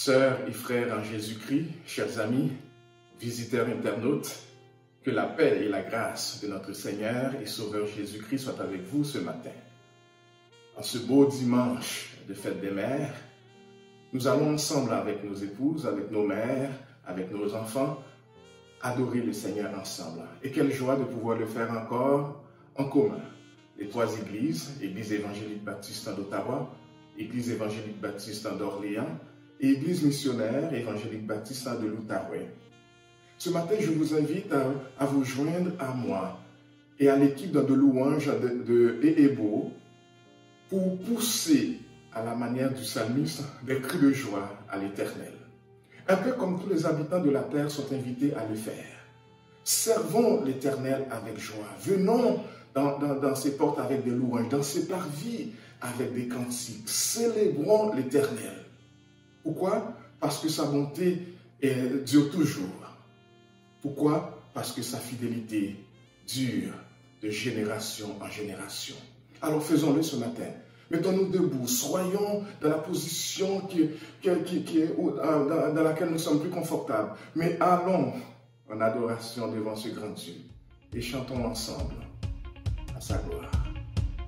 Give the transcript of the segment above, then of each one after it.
Sœurs et frères en Jésus-Christ, chers amis, visiteurs internautes, que la paix et la grâce de notre Seigneur et Sauveur Jésus-Christ soient avec vous ce matin. En ce beau dimanche de fête des mères, nous allons ensemble avec nos épouses, avec nos mères, avec nos enfants, adorer le Seigneur ensemble. Et quelle joie de pouvoir le faire encore en commun. Les trois églises, Église évangélique baptiste d'Ottawa, Église évangélique baptiste d'Orléans et Église missionnaire évangélique baptiste de l'Outaouais. Ce matin, je vous invite à vous joindre à moi et à l'équipe de louanges de Ehebo pour pousser à la manière du psalmiste des cris de joie à l'Éternel. Un peu comme tous les habitants de la terre sont invités à le faire. Servons l'Éternel avec joie. Venons dans ses portes avec des louanges, dans ses parvis avec des cantiques. Célébrons l'Éternel. Pourquoi? Parce que sa bonté dure toujours. Pourquoi? Parce que sa fidélité dure de génération en génération. Alors faisons-le ce matin. Mettons-nous debout, soyons dans la position dans laquelle nous sommes plus confortables. Mais allons en adoration devant ce grand Dieu et chantons ensemble à sa gloire.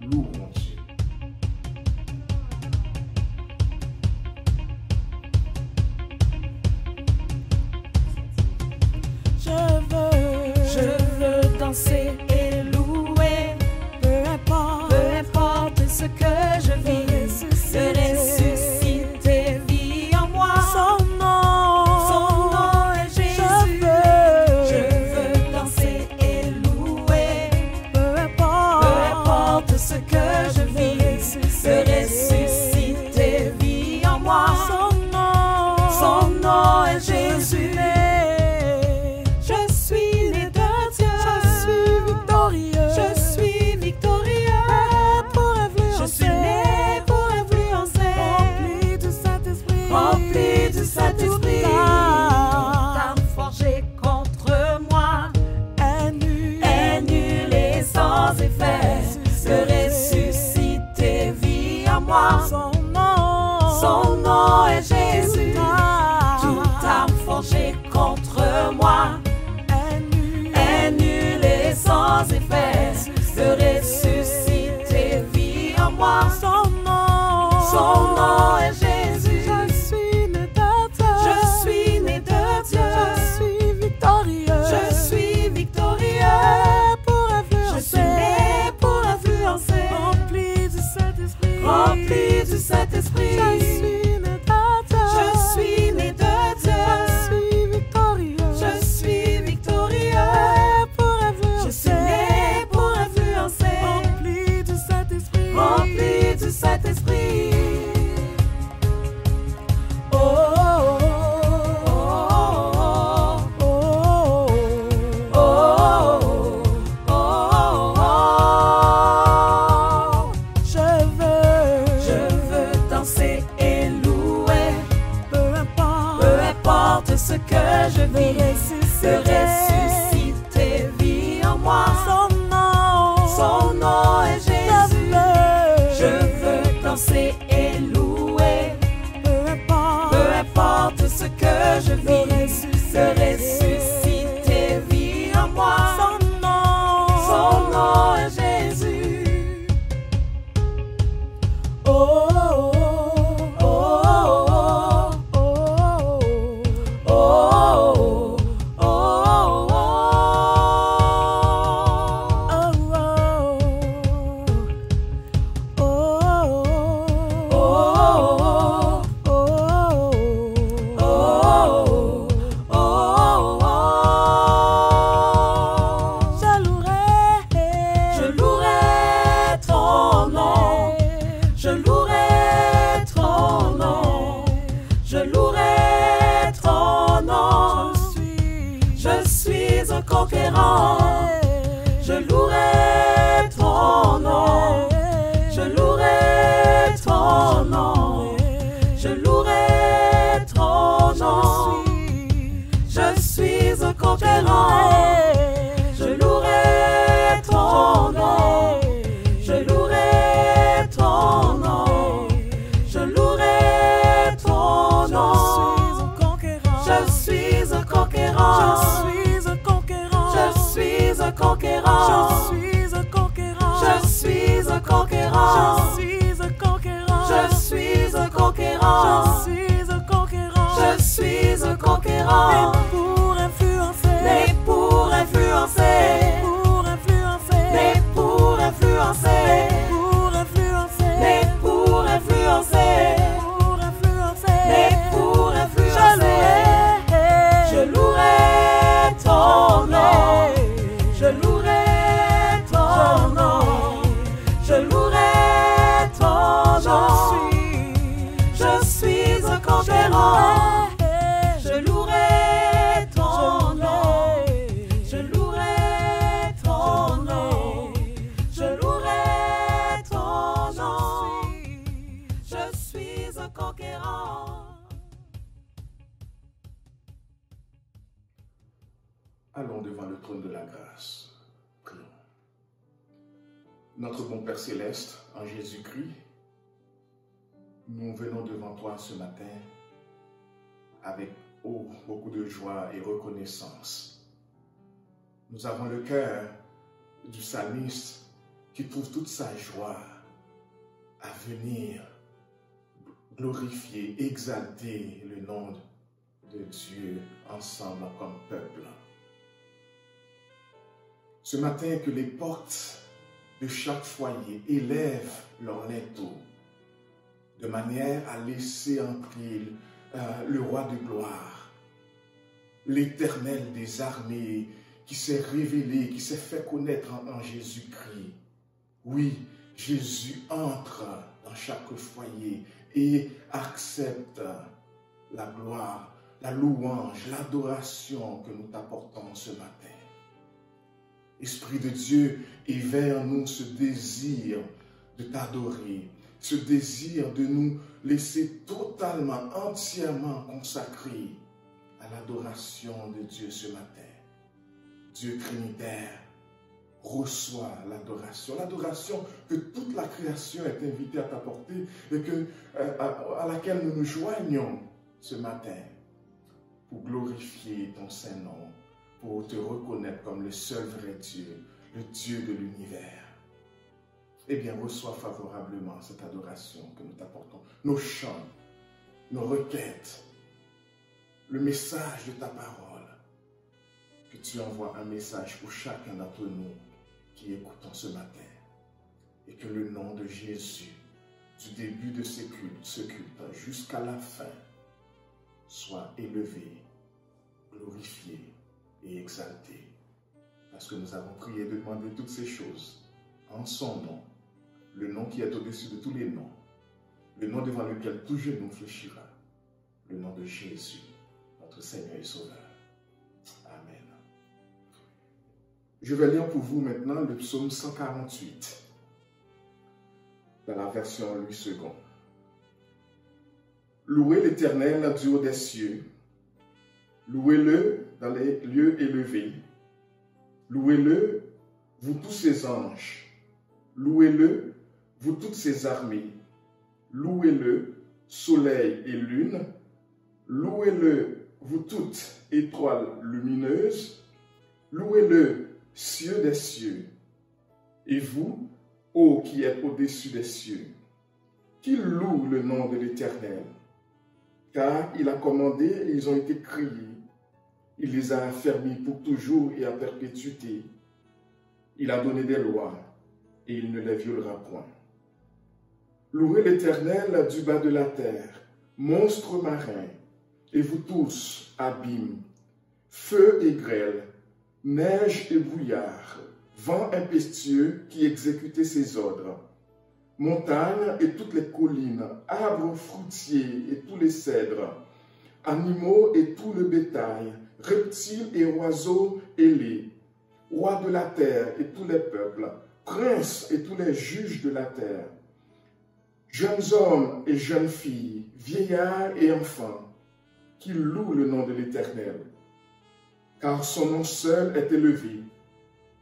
Louons Dieu. Je veux danser et louer, peu importe ce que je vis, de ressusciter vie en moi. Son nom est Jésus. Je veux danser et louer, peu importe ce que je vis, de ressusciter vie en moi. Son nom est Jésus. Saint-Esprit, t'as forgé contre moi, est nul et sans effet, de ressusciter vie en moi. Son nom est Jésus. Toute arme forgée contre moi est nul et sans effet, de ressusciter vie en moi. Son nom est Jésus. Rempli du Saint-Esprit, je suis né de Dieu, je suis victorieux, je suis né un conquérant. Je suis un conquérant. Je suis un conquérant. Je suis un conquérant. Je suis un conquérant. Je suis un conquérant. Je suis un conquérant. Mais pour influencer, Mais pour influencer, pour influencer, mais pour influencer, pour influencer, mais pour influencer, pour influencer, mais pour influencer, je louerai ton nom, je louerai ton nom, je louerai ton nom. Je suis un conquérant, je louerai ton nom, je louerai ton nom, je louerai ton nom. Je suis un conquérant. Allons devant le trône de la grâce. Prions. Notre bon Père Céleste, en Jésus-Christ, nous venons devant toi ce matin avec beaucoup de joie et reconnaissance. Nous avons le cœur du psalmiste qui trouve toute sa joie à venir glorifier, exalter le nom de Dieu ensemble comme peuple. Ce matin, que les portes de chaque foyer élèvent leur linteau de manière à laisser entrer le roi de gloire, l'Éternel des armées qui s'est révélé, qui s'est fait connaître en Jésus-Christ. Oui, Jésus entre dans chaque foyer et accepte la gloire, la louange, l'adoration que nous t'apportons ce matin. Esprit de Dieu, éveille en nous ce désir de t'adorer, ce désir de nous laisser totalement, entièrement consacrés à l'adoration de Dieu ce matin. Dieu Trinitaire, reçois l'adoration, l'adoration que toute la création est invitée à t'apporter et à laquelle nous nous joignons ce matin pour glorifier ton Saint-Nom, pour te reconnaître comme le seul vrai Dieu, le Dieu de l'univers. Eh bien, reçois favorablement cette adoration que nous t'apportons, nos chants, nos requêtes, le message de ta parole, que tu envoies un message pour chacun d'entre nous qui écoutons ce matin, et que le nom de Jésus, du début de ce culte jusqu'à la fin, soit élevé, glorifié et exalté, parce que nous avons prié de demander toutes ces choses en son nom, le nom qui est au-dessus de tous les noms, le nom devant lequel tout genou fléchira, le nom de Jésus, notre Seigneur et Sauveur. Amen. Je vais lire pour vous maintenant le psaume 148, dans la version Louis II. Louez l'Éternel du haut des cieux, louez-le dans les lieux élevés, louez-le, vous tous ses anges, louez-le, vous toutes ses armées, louez-le, soleil et lune, louez-le, vous toutes étoiles lumineuses, louez-le, cieux des cieux, et vous, ô qui êtes au-dessus des cieux, qu'ils louent le nom de l'Éternel, car il a commandé et ils ont été créés, il les a affermis pour toujours et à perpétuité, il a donné des lois, et il ne les violera point. Louez l'Éternel du bas de la terre, monstres marins, et vous tous, abîmes, feu et grêle, neige et brouillard, vent impétueux qui exécutait ses ordres, montagnes et toutes les collines, arbres fruitiers et tous les cèdres, animaux et tout le bétail, reptiles et oiseaux ailés, rois de la terre et tous les peuples, princes et tous les juges de la terre, jeunes hommes et jeunes filles, vieillards et enfants, qui louent le nom de l'Éternel. Car son nom seul est élevé,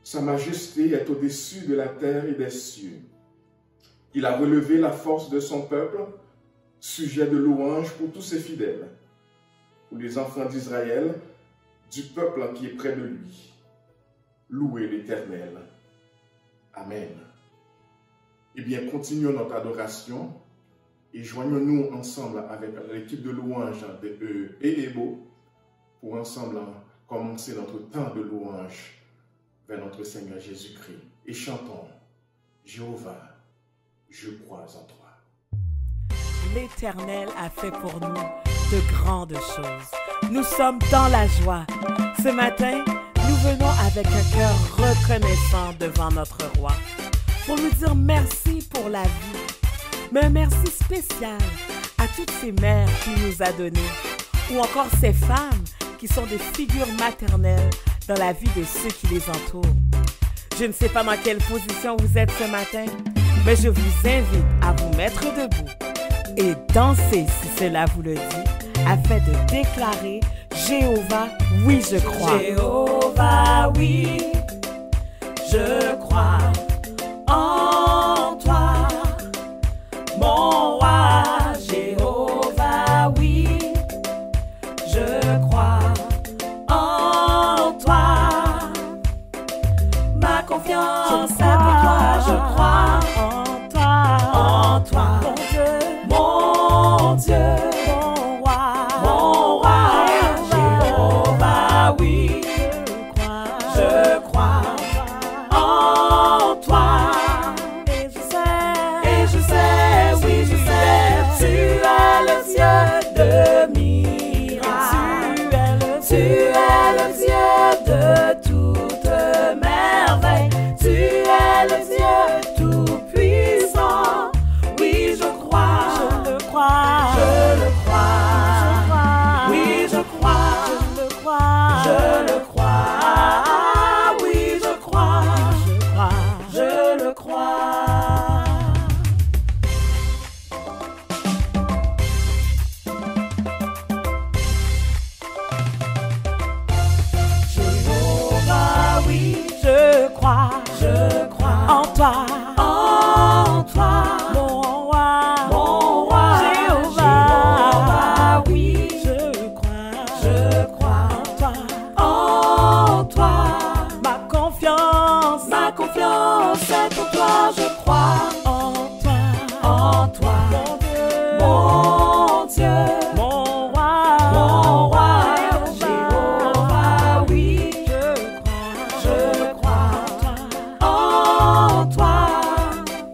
sa majesté est au-dessus de la terre et des cieux. Il a relevé la force de son peuple, sujet de louange pour tous ses fidèles, pour les enfants d'Israël, du peuple qui est près de lui. Louez l'Éternel. Amen. Eh bien, continuons notre adoration et joignons-nous ensemble avec l'équipe de louange de EEBO pour ensemble commencer notre temps de louange vers notre Seigneur Jésus-Christ. Et chantons, Jéhovah, je crois en toi. L'Éternel a fait pour nous de grandes choses. Nous sommes dans la joie. Ce matin, nous venons avec un cœur reconnaissant devant notre roi pour lui dire merci pour la vie, mais un merci spécial à toutes ces mères qu'il nous a données, ou encore ces femmes qui sont des figures maternelles dans la vie de ceux qui les entourent. Je ne sais pas dans quelle position vous êtes ce matin, mais je vous invite à vous mettre debout et danser si cela vous le dit, afin de déclarer Jéhovah, oui je crois. Jéhovah, oui, je crois en toi, mon roi. Jéhovah, oui, je crois en toi. Ma confiance est pour toi, je crois en toi, mon Dieu, mon roi. Jéhovah, oui, je crois en toi. Et je sais, oui, je sais, tu es le Dieu de miracles. Tu es le Dieu de toute merveille. Tu es le Dieu tout-puissant. Oui, je crois, je le crois, je le crois. Oui, je crois, je le crois, je le crois. Oui, je crois, je le crois. Jéhovah, oui, je crois en toi, mon roi, Jéhovah, oui, je crois en toi, ma confiance est pour toi, je crois en toi, mon Dieu, mon roi, Jéhovah, oui, je crois en toi.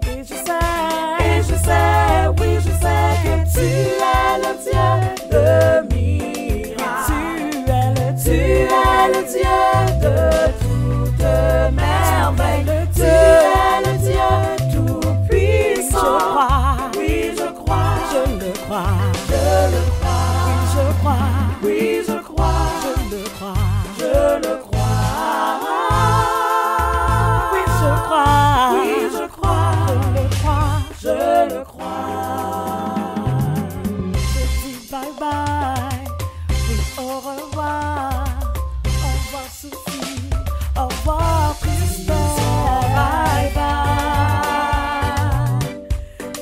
Et je sais, oui, je sais que tu es le Dieu de miracles. Tu es le Dieu de toute merveille. Tu es le Dieu tout-puissant. Oui, je crois, je le crois, oui, je crois, je le crois, je le crois. Oui, je crois, oui, je crois, je le crois, je le crois. Je dis bye bye, oui, au revoir, souci, au revoir tristesse, bye bye.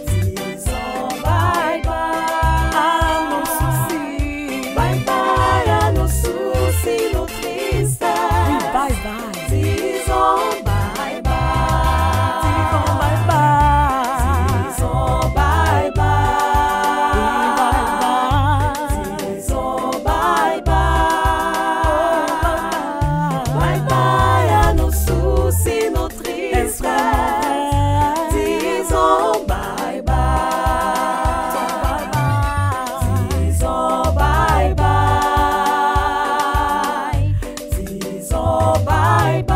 Disons bye bye à nos soucis, bye bye à nos soucis, nos tristesses, oui, bye bye. Disons bye bye, disons bye bye, disons bye bye, disons bye bye, bye bye à nos soucis, nos tristesses, disons bye bye, disons bye bye, disons bye bye,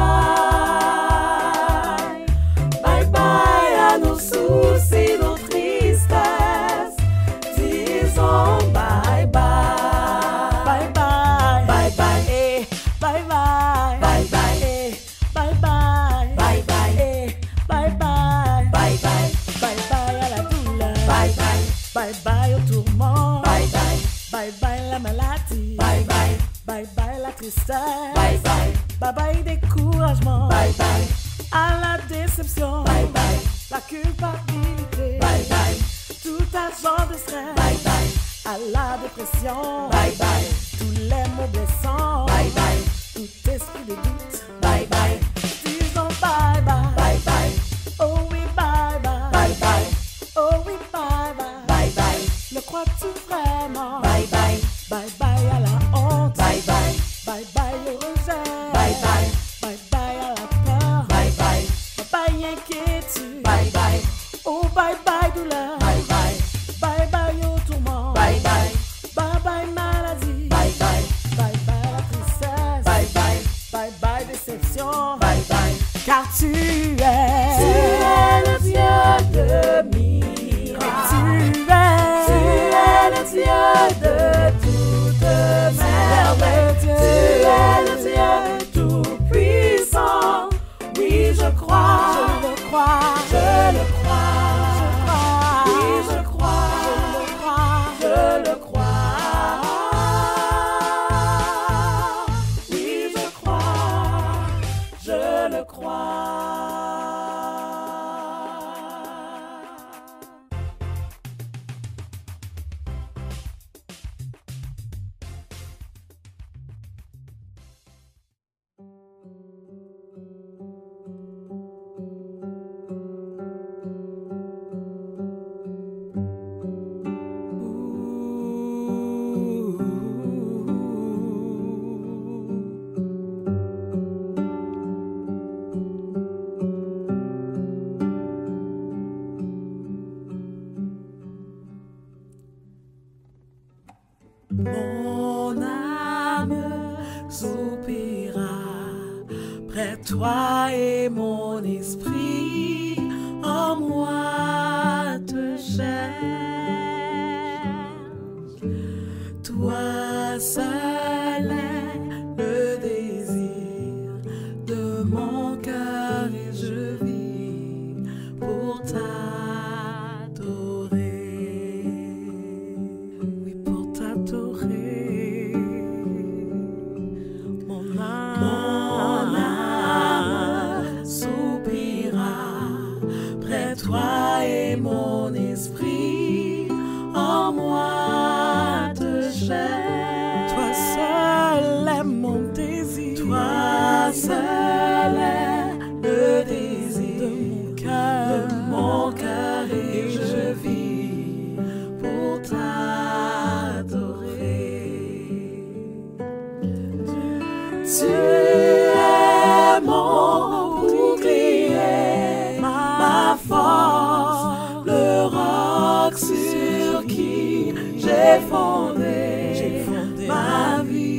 bye bye à nos soucis, nos tristesses, disons bye bye, bye bye, bye bye, eh, bye bye, bye bye, eh, bye bye, bye bye, eh, bye bye, bye bye, bye bye à la douleur, bye bye, bye bye au tourment, bye bye, bye bye la maladie, bye bye, bye bye la tristesse, bye bye, bye bye découragement, bye bye, à la déception, bye bye, la culpabilité, bye bye, tout agent de stress, bye bye, à la dépression, bye bye, tous les mots blessants, bye bye, tout esprit de doute, bye bye, Bye bye à la honte. Bye bye. Bye bye au rejet. Bye bye. Bye bye à la peur. Bye bye. Bye bye inquiétude. Bye bye. Oh bye bye douleur. Bye bye. Bye bye au tourment. Bye bye. Bye bye maladie. Bye bye. Bye bye la tristesse. Bye bye. Bye bye déception. Bye bye. Car tu es le Dieu de miracles. Tu es le Dieu de toute merveille. Tu es le Dieu tout puissant. Oui, je crois. Je le crois. Je le crois. Je crois. Oui, je crois. Je le crois. Je le crois. Oui, je crois. Je le crois. Mon âme soupira près de toi et mon esprit en moi te cherche. Toi seul est le désir de mon cœur et je vis pour t'adorer. Oui, pour t'adorer. Mon âme soupira près de toi et mon esprit en moi te cherche. Toi seul est mon désir. Toi seul est le désir de mon cœur et je vis pour t'adorer. Tu es mon bouclier, ma force, le roc sur qui j'ai fondé ma vie.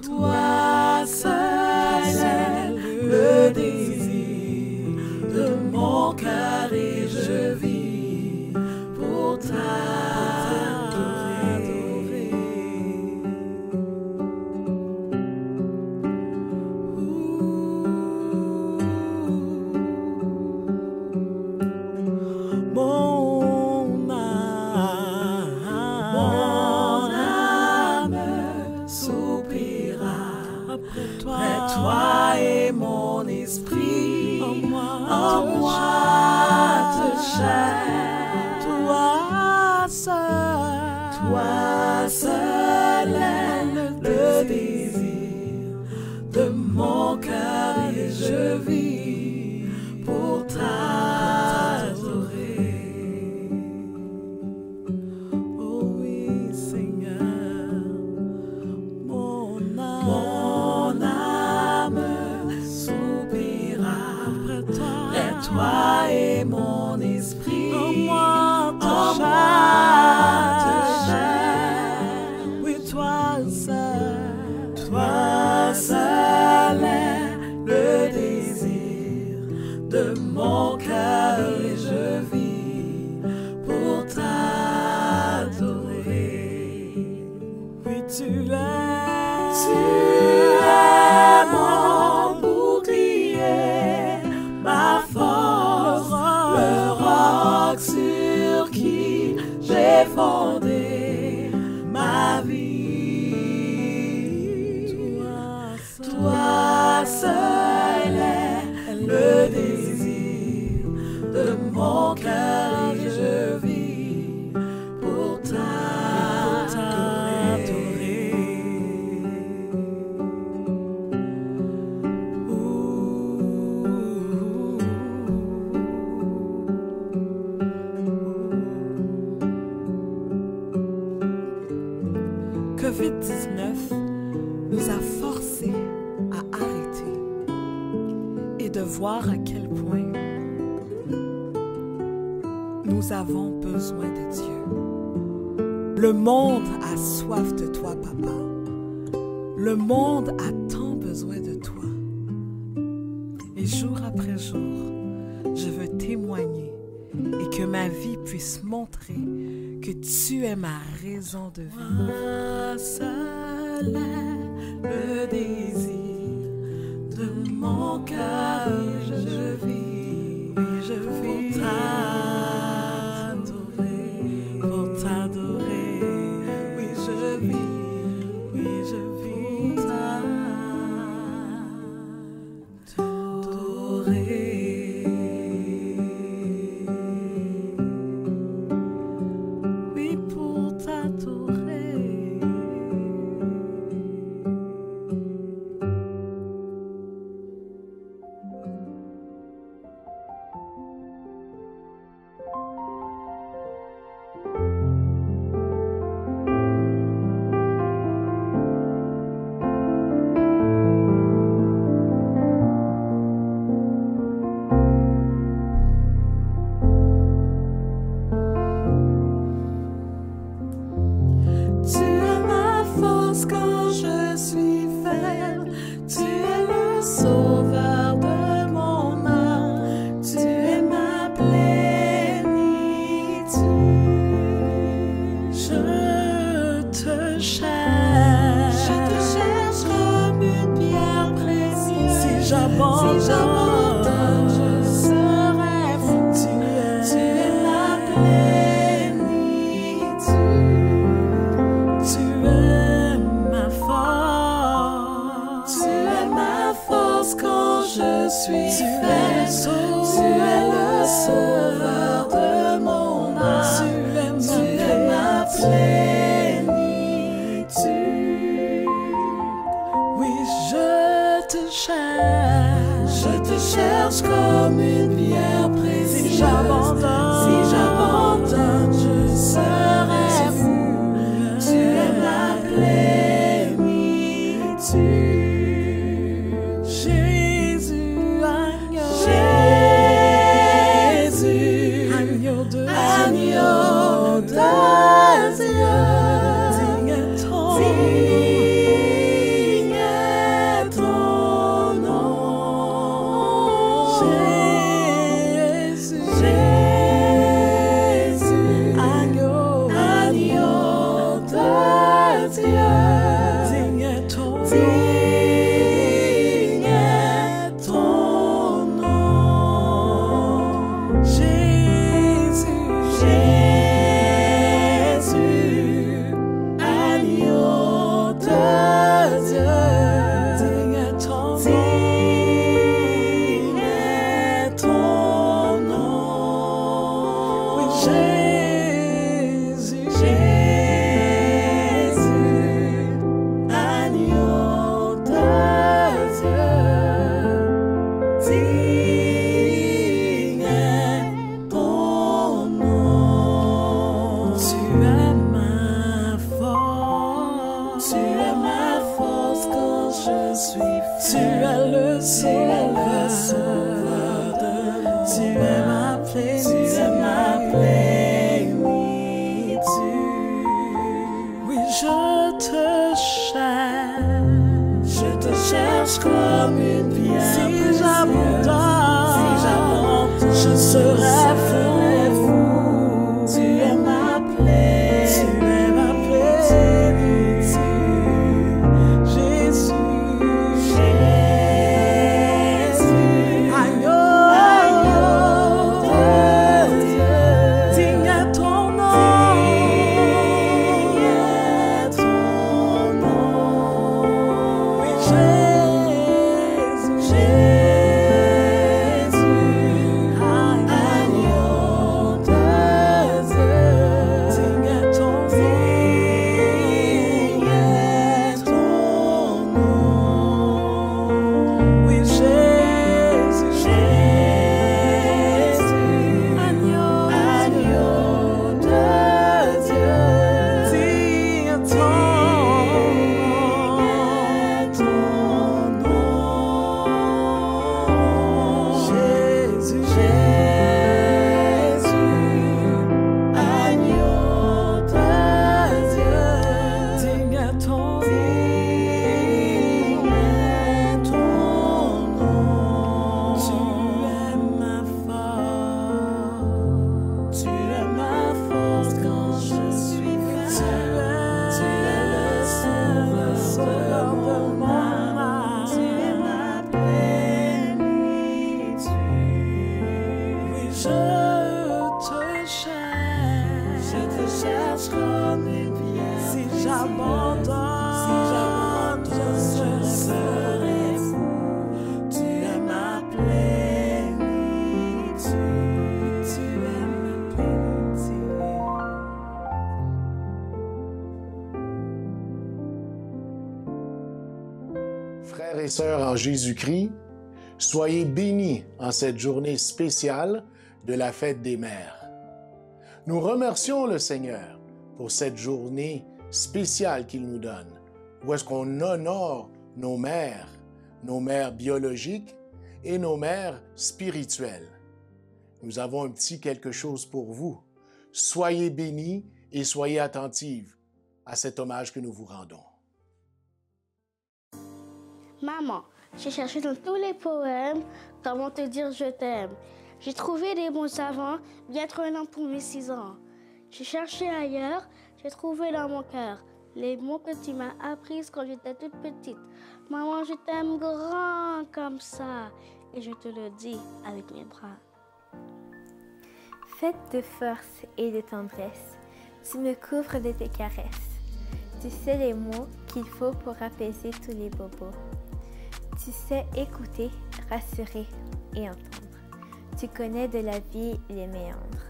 Toi seul est le désir de mon cœur et je vis pour t'adorer. Mon âme soupira près de toi et mon esprit en moi te cherche. Toi seul est le désir de mon cœur et je vis pour t'adorer. Oh oui, Seigneur, mon âme soupira près de toi et mon esprit en moi te cherche. Oui, toi seul est le désir de mon cœur et je vis pour t'adorer. Oui, tu es mon bouclier, ma force, le roc sur qui j'ai fondé ma vie. Toi seul est le désir de mon cœur et je vis pour t'adorer. voir à quel point nous avons besoin de Dieu. Le monde a soif de toi, Papa. Le monde a tant besoin de toi. Et jour après jour, je veux témoigner et que ma vie puisse montrer que tu es ma raison de vie. Moi seul est le désir de mon cœur. Je vis pour t'adorer. Oui, je vis pour t'adorer. Oui, pour t'adorer. Tu es ma force quand je suis faible. Tu es le sauveur de mon âme. Tu es ma plénitude. Je te cherche. Je te cherche comme une pierre précieuse. Si j'abandonne, je serai fou. Tu es ma plénitude. Tu es ma force. Tu es ma force quand je suis faible. Tu es le sauveur de mon âme. Tu es ma plénitude. Oui, je te cherche. Je te cherche comme une pierre précieuse. Si j'abandonne, je serai fou. Tu es ma plénitude. Jésus, agneau. Jésus, agneau de Dieu. Digne est ton nom. Jésus, agneau de Dieu. Digne est ton nom. Jésus, agneau de Dieu. Digne est ton nom. Oui, Jésus, agneau de Dieu. Digne est ton nom. Tu es ma force. Tu es ma force quand je suis faible. Tu es le sauveur de mon âme. Tu es ma plénitude. Oui, je te cherche. Je te cherche comme une pierre. Si j'abandonne, je serai fou. Tu es ma plénitude. Jésus, agneau de Dieu. Digne est ton nom. Oui, Jésus, agneau sœurs en Jésus-Christ, soyez bénis en cette journée spéciale de la fête des mères. Nous remercions le Seigneur pour cette journée spéciale qu'il nous donne, où est-ce qu'on honore nos mères biologiques et nos mères spirituelles. Nous avons un petit quelque chose pour vous. Soyez bénis et soyez attentifs à cet hommage que nous vous rendons. Maman, j'ai cherché dans tous les poèmes comment te dire je t'aime. J'ai trouvé des mots savants bien trop lents pour mes 6 ans. J'ai cherché ailleurs, j'ai trouvé dans mon cœur les mots que tu m'as appris quand j'étais toute petite. Maman, je t'aime grand comme ça et je te le dis avec mes bras. Faite de force et de tendresse, tu me couvres de tes caresses. Tu sais les mots qu'il faut pour apaiser tous les bobos. Tu sais écouter, rassurer et entendre. Tu connais de la vie les méandres.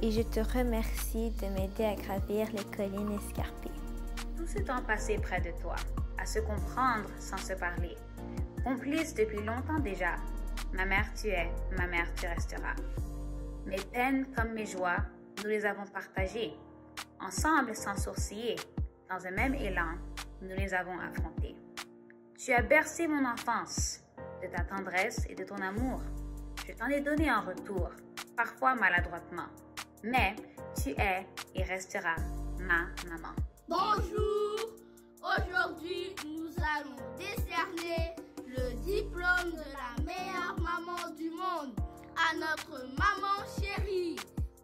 Et je te remercie de m'aider à gravir les collines escarpées. Tout ce temps passé près de toi, à se comprendre sans se parler. Complices depuis longtemps déjà, ma mère tu es, ma mère tu resteras. Mes peines comme mes joies, nous les avons partagées. Ensemble sans sourciller, dans un même élan, nous les avons affrontées. Tu as bercé mon enfance, de ta tendresse et de ton amour. Je t'en ai donné en retour, parfois maladroitement. Mais tu es et resteras ma maman. Bonjour! Aujourd'hui, nous allons décerner le diplôme de la meilleure maman du monde à notre maman chérie.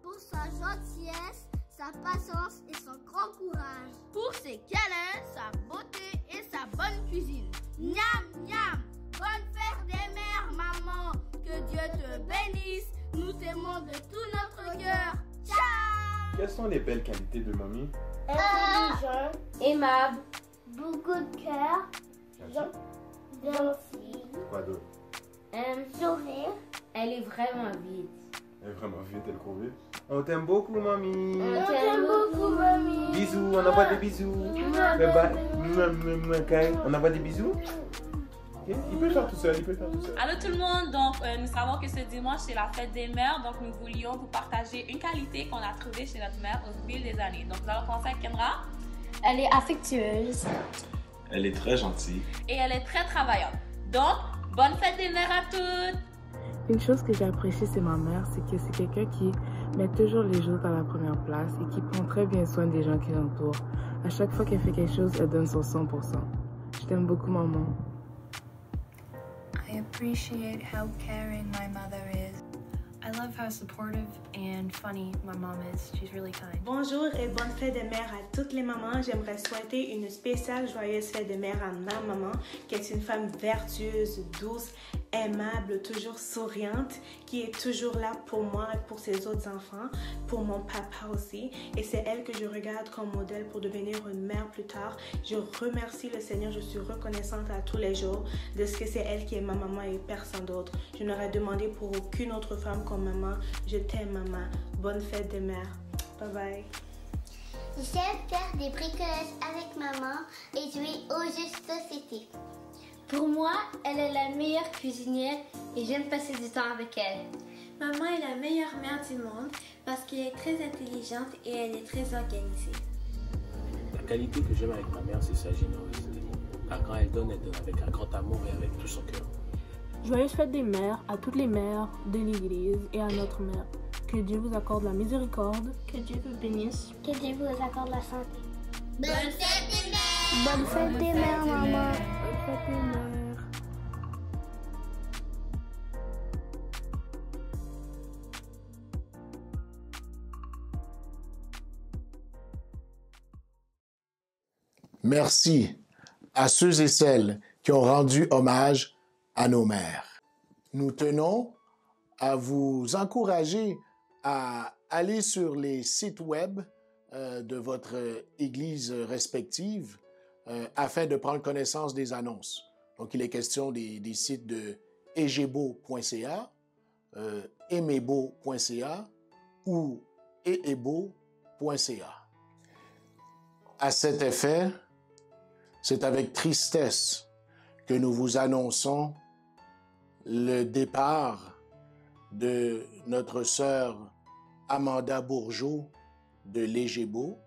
Pour sa gentillesse, sa patience et son grand courage. Pour ses câlins, sa beauté et sa bonne cuisine. Miam, miam! Bonne fête des mères, maman! Que Dieu te bénisse! Nous t'aimons de tout notre cœur. Ciao! Quelles sont les belles qualités de mamie? Intelligent, aimable, Beaucoup de cœur, gentil, Quoi d'autre? sourire. Elle est vraiment vite. Elle est vraiment vite, elle court vite. On t'aime beaucoup, mamie. On t'aime beaucoup, mamie. Bisous, on envoie des bisous. Bye bye. On envoie des bisous. Okay. Il peut faire tout seul, Allô tout le monde, donc nous savons que ce dimanche c'est la fête des mères, donc nous voulions vous partager une qualité qu'on a trouvée chez notre mère au fil des années. Donc nous allons commencer avec Kendra. Elle est affectueuse. Elle est très gentille. Et elle est très travaillante. Donc, bonne fête des mères à toutes! Une chose que j'ai appréciée chez ma mère, c'est que c'est quelqu'un qui met toujours les autres à la première place et qui prend très bien soin des gens qui l'entourent. À chaque fois qu'elle fait quelque chose, elle donne son 100%. Je t'aime beaucoup, maman. I appreciate how caring my mother is. I love how supportive and funny my mom is. She's really kind. Bonjour et bonne fête des mères à toutes les mamans. J'aimerais souhaiter une spéciale joyeuse fête des mères à ma maman, qui est une femme vertueuse, douce, aimable, toujours souriante, qui est toujours là pour moi et pour ses autres enfants, pour mon papa aussi. Et c'est elle que je regarde comme modèle pour devenir une mère plus tard. Je remercie le Seigneur, je suis reconnaissante à tous les jours de ce que c'est elle qui est ma maman et personne d'autre. Je n'aurais demandé pour aucune autre femme comme maman. Je t'aime, maman. Bonne fête des mères. Bye bye. J'aime faire des bricolages avec maman et jouer aux jeux de société. Pour moi, elle est la meilleure cuisinière et j'aime passer du temps avec elle. Maman est la meilleure mère du monde parce qu'elle est très intelligente et elle est très organisée. La qualité que j'aime avec ma mère, c'est sa générosité. Car quand elle donne avec un grand amour et avec tout son cœur. Joyeuse fête des mères à toutes les mères de l'Église et à notre mère. Que Dieu vous accorde la miséricorde. Que Dieu vous bénisse. Que Dieu vous accorde la santé. Bonne fête des mères! Bonne fête des mères, maman. Bonne fête des mères. Merci à ceux et celles qui ont rendu hommage à nos mères. Nous tenons à vous encourager à aller sur les sites web de votre église respective afin de prendre connaissance des annonces. Donc, il est question des sites de egebo.ca, emebo.ca ou eebo.ca. À cet effet, c'est avec tristesse que nous vous annonçons le départ de notre sœur Amanda Bourgeot de Légébo,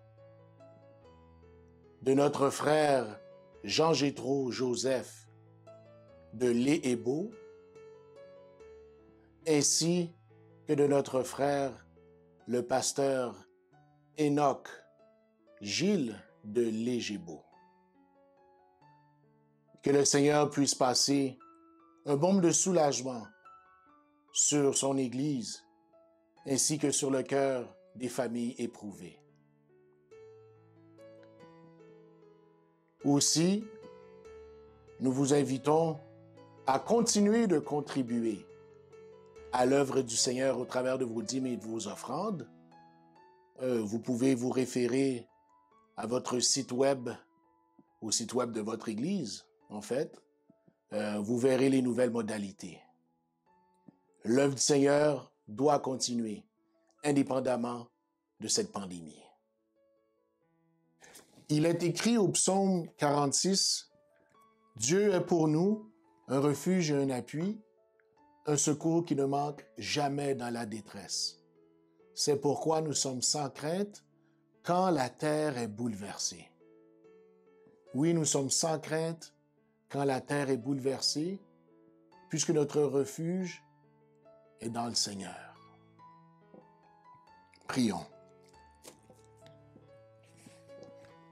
de notre frère Jean-Gétro Joseph de Léhébo, ainsi que de notre frère le pasteur Enoch Gilles de Légébo. Que le Seigneur puisse passer un baume de soulagement sur son Église, ainsi que sur le cœur des familles éprouvées. Aussi, nous vous invitons à continuer de contribuer à l'œuvre du Seigneur au travers de vos dîmes et de vos offrandes. Vous pouvez vous référer à votre site web, au site web de votre Église, en fait. Vous verrez les nouvelles modalités. L'œuvre du Seigneur doit continuer, indépendamment de cette pandémie. Il est écrit au psaume 46, « Dieu est pour nous un refuge et un appui, un secours qui ne manque jamais dans la détresse. C'est pourquoi nous sommes sans crainte quand la terre est bouleversée. » Oui, nous sommes sans crainte quand la terre est bouleversée, puisque notre refuge est dans le Seigneur. Prions.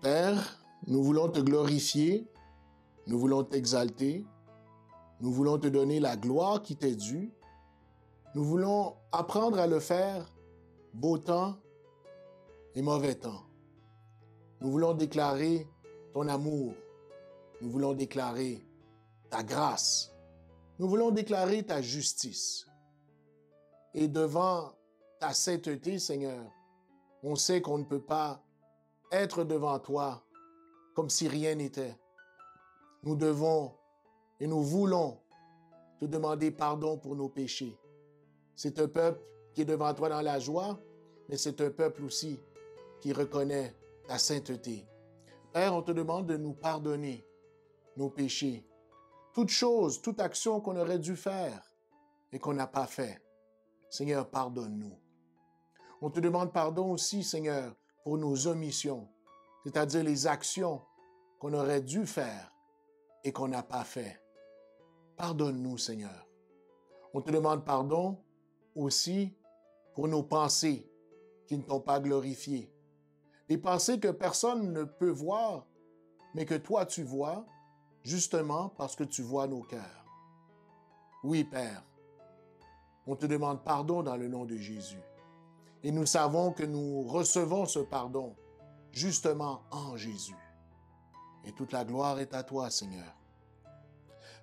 Père, nous voulons te glorifier, nous voulons t'exalter, nous voulons te donner la gloire qui t'est due, nous voulons apprendre à le faire beau temps et mauvais temps. Nous voulons déclarer ton amour, nous voulons déclarer ta grâce, nous voulons déclarer ta justice. Et devant ta sainteté, Seigneur, on sait qu'on ne peut pas être devant toi comme si rien n'était. Nous devons et nous voulons te demander pardon pour nos péchés. C'est un peuple qui est devant toi dans la joie, mais c'est un peuple aussi qui reconnaît ta sainteté. Père, on te demande de nous pardonner nos péchés, toute chose, toute action qu'on aurait dû faire et qu'on n'a pas fait. Seigneur, pardonne-nous. On te demande pardon aussi, Seigneur, pour nos omissions, c'est-à-dire les actions qu'on aurait dû faire et qu'on n'a pas fait. Pardonne-nous, Seigneur. On te demande pardon aussi pour nos pensées qui ne t'ont pas glorifié. Des pensées que personne ne peut voir, mais que toi tu vois, justement parce que tu vois nos cœurs. Oui, Père, on te demande pardon dans le nom de Jésus. Et nous savons que nous recevons ce pardon justement en Jésus. Et toute la gloire est à toi, Seigneur.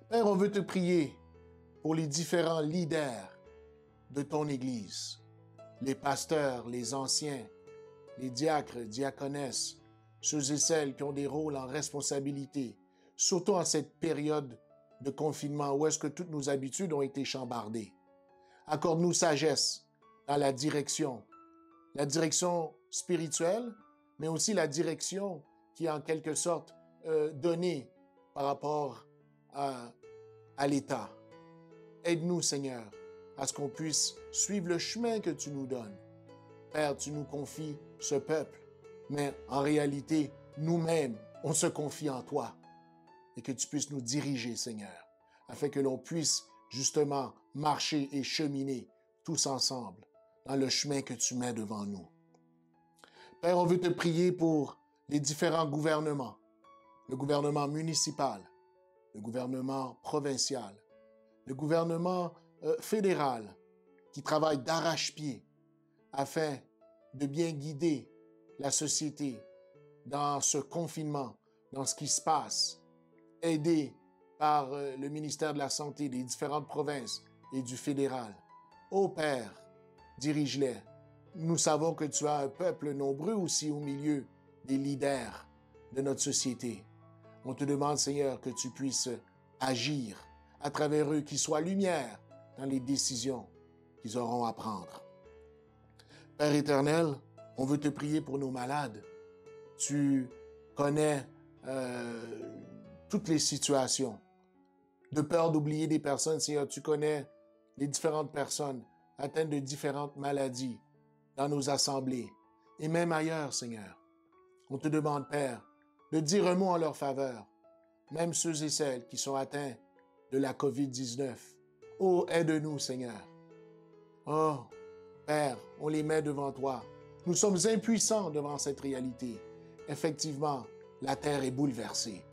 Père, on veut te prier pour les différents leaders de ton Église, les pasteurs, les anciens, les diacres, diaconesses, ceux et celles qui ont des rôles en responsabilité, surtout en cette période de confinement où est-ce que toutes nos habitudes ont été chambardées. Accorde-nous sagesse dans la direction spirituelle, mais aussi la direction qui est en quelque sorte donnée par rapport à l'État. Aide-nous, Seigneur, à ce qu'on puisse suivre le chemin que tu nous donnes. Père, tu nous confies ce peuple, mais en réalité, nous-mêmes, on se confie en toi et que tu puisses nous diriger, Seigneur, afin que l'on puisse justement marcher et cheminer tous ensemble dans le chemin que tu mets devant nous. Père, on veut te prier pour les différents gouvernements, le gouvernement municipal, le gouvernement provincial, le gouvernement fédéral qui travaille d'arrache-pied afin de bien guider la société dans ce confinement, dans ce qui se passe, aidé par le ministère de la Santé des différentes provinces et du fédéral. Ô Père, dirige-les. Nous savons que tu as un peuple nombreux aussi au milieu des leaders de notre société. On te demande, Seigneur, que tu puisses agir à travers eux, qu'ils soient lumière dans les décisions qu'ils auront à prendre. Père éternel, on veut te prier pour nos malades. Tu connais toutes les situations. de peur d'oublier des personnes. Seigneur, tu connais les différentes personnes atteintes de différentes maladies dans nos assemblées et même ailleurs, Seigneur. On te demande, Père, de dire un mot en leur faveur, même ceux et celles qui sont atteints de la COVID-19. Oh, aide-nous, Seigneur. Oh, Père, on les met devant toi. Nous sommes impuissants devant cette réalité. Effectivement, la terre est bouleversée,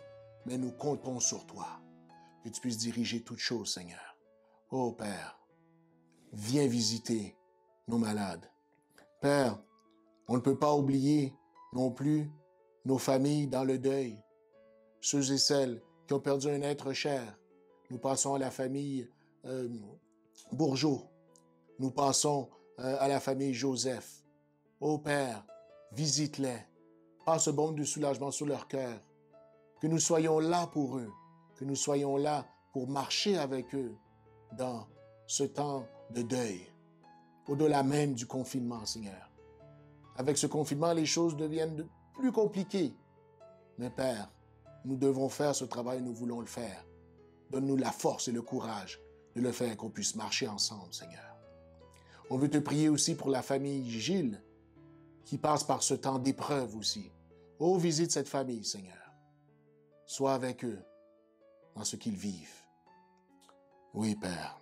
mais nous comptons sur toi, que tu puisses diriger toutes choses, Seigneur. Oh, Père, viens visiter nos malades. Père, on ne peut pas oublier non plus nos familles dans le deuil, ceux et celles qui ont perdu un être cher. Nous pensons à la famille Bourgeot. Nous pensons à la famille Joseph. Ô Père, visite-les. Passe un baume de soulagement sur leur cœur. Que nous soyons là pour eux. Que nous soyons là pour marcher avec eux dans ce temps de deuil. Au-delà même du confinement, Seigneur. Avec ce confinement, les choses deviennent plus compliquées. Mais Père, nous devons faire ce travail, nous voulons le faire. Donne-nous la force et le courage de le faire, qu'on puisse marcher ensemble, Seigneur. On veut te prier aussi pour la famille Gilles, qui passe par ce temps d'épreuve aussi. Oh, visite cette famille, Seigneur. Sois avec eux dans ce qu'ils vivent. Oui, Père.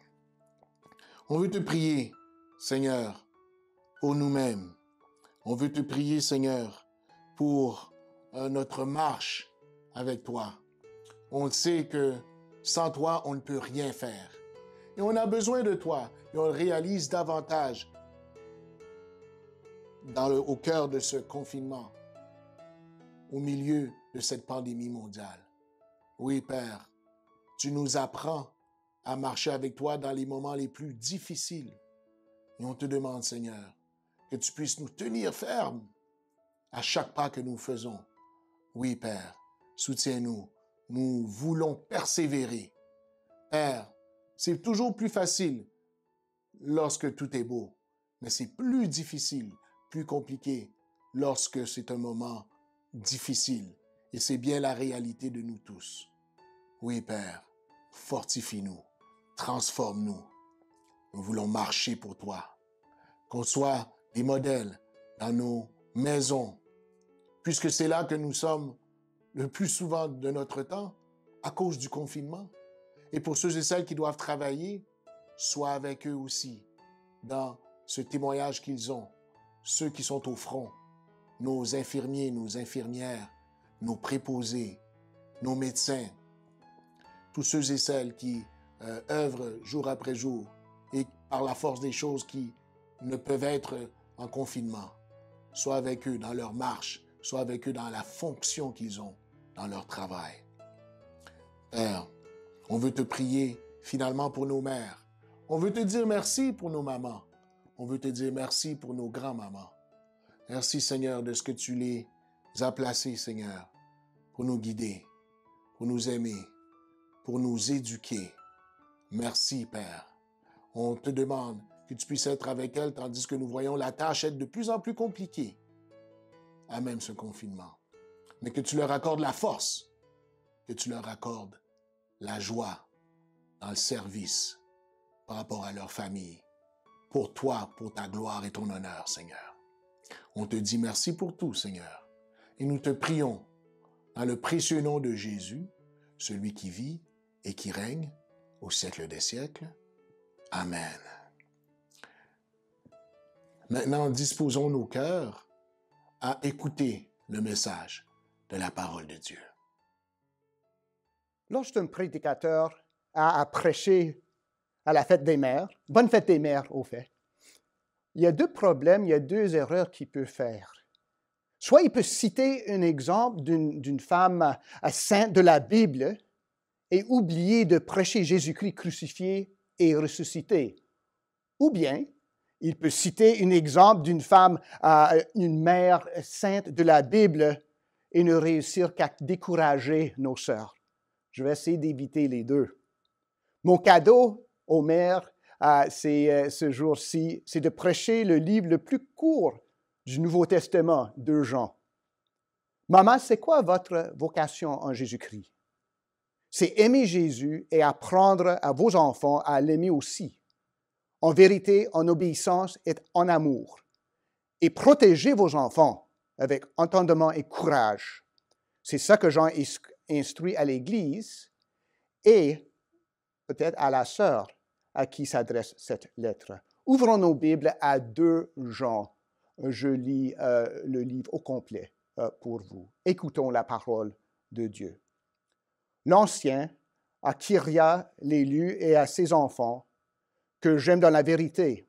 On veut te prier, Seigneur, pour nous-mêmes. On veut te prier, Seigneur, pour notre marche avec toi. On sait que sans toi, on ne peut rien faire. Et on a besoin de toi. Et on le réalise davantage au cœur de ce confinement, au milieu de cette pandémie mondiale. Oui, Père, tu nous apprends à marcher avec toi dans les moments les plus difficiles. Et on te demande, Seigneur, que tu puisses nous tenir fermes à chaque pas que nous faisons. Oui, Père, soutiens-nous. Nous voulons persévérer. Père, c'est toujours plus facile lorsque tout est beau, mais c'est plus difficile, plus compliqué lorsque c'est un moment difficile. Et c'est bien la réalité de nous tous. Oui, Père, fortifie-nous, transforme-nous. Nous voulons marcher pour toi. Qu'on soit des modèles dans nos maisons, puisque c'est là que nous sommes le plus souvent de notre temps à cause du confinement. Et pour ceux et celles qui doivent travailler, sois avec eux aussi dans ce témoignage qu'ils ont. Ceux qui sont au front, nos infirmiers, nos infirmières, nos préposés, nos médecins, tous ceux et celles qui œuvrent jour après jour et par la force des choses qui ne peuvent être en confinement. Sois avec eux dans leur marche, sois avec eux dans la fonction qu'ils ont dans leur travail. Père, on veut te prier finalement pour nos mères. On veut te dire merci pour nos mamans. On veut te dire merci pour nos grands-mamans. Merci, Seigneur, de ce que tu les as placés, Seigneur, pour nous guider, pour nous aimer, pour nous éduquer. Merci, Père. On te demande que tu puisses être avec elles, tandis que nous voyons la tâche être de plus en plus compliquée à même ce confinement. Mais que tu leur accordes la force, que tu leur accordes la joie dans le service par rapport à leur famille, pour toi, pour ta gloire et ton honneur, Seigneur. On te dit merci pour tout, Seigneur. Et nous te prions dans le précieux nom de Jésus, celui qui vit et qui règne au siècle des siècles. Amen. Maintenant, disposons nos cœurs à écouter le message de la parole de Dieu. Lorsqu'un prédicateur a prêché à la fête des mères, bonne fête des mères au fait, il y a deux problèmes, il y a deux erreurs qu'il peut faire. Soit il peut citer un exemple d'une femme sainte de la Bible et oublier de prêcher Jésus-Christ crucifié et ressuscité. Ou bien, il peut citer un exemple d'une femme, une mère sainte de la Bible et ne réussir qu'à décourager nos sœurs. Je vais essayer d'éviter les deux. Mon cadeau aux mères ce jour-ci, c'est de prêcher le livre le plus court du Nouveau Testament, 2 Jean. Maman, c'est quoi votre vocation en Jésus-Christ? C'est aimer Jésus et apprendre à vos enfants à l'aimer aussi, en vérité, en obéissance et en amour. Et protéger vos enfants avec entendement et courage. C'est ça que Jean instruit à l'Église et peut-être à la sœur à qui s'adresse cette lettre. Ouvrons nos Bibles à 2 Jean. Je lis le livre au complet pour vous. Écoutons la parole de Dieu. L'Ancien, à Kyria, l'élu et à ses enfants, que j'aime dans la vérité.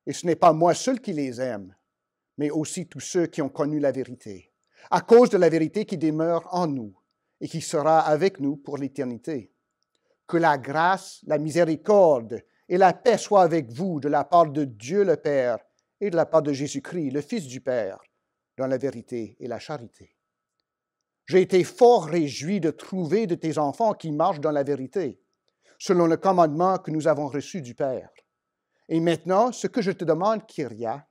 Et ce n'est pas moi seul qui les aime, mais aussi tous ceux qui ont connu la vérité, à cause de la vérité qui demeure en nous et qui sera avec nous pour l'éternité. Que la grâce, la miséricorde et la paix soient avec vous de la part de Dieu le Père et de la part de Jésus-Christ, le Fils du Père, dans la vérité et la charité. J'ai été fort réjoui de trouver de tes enfants qui marchent dans la vérité, selon le commandement que nous avons reçu du Père. Et maintenant, ce que je te demande, Kyria,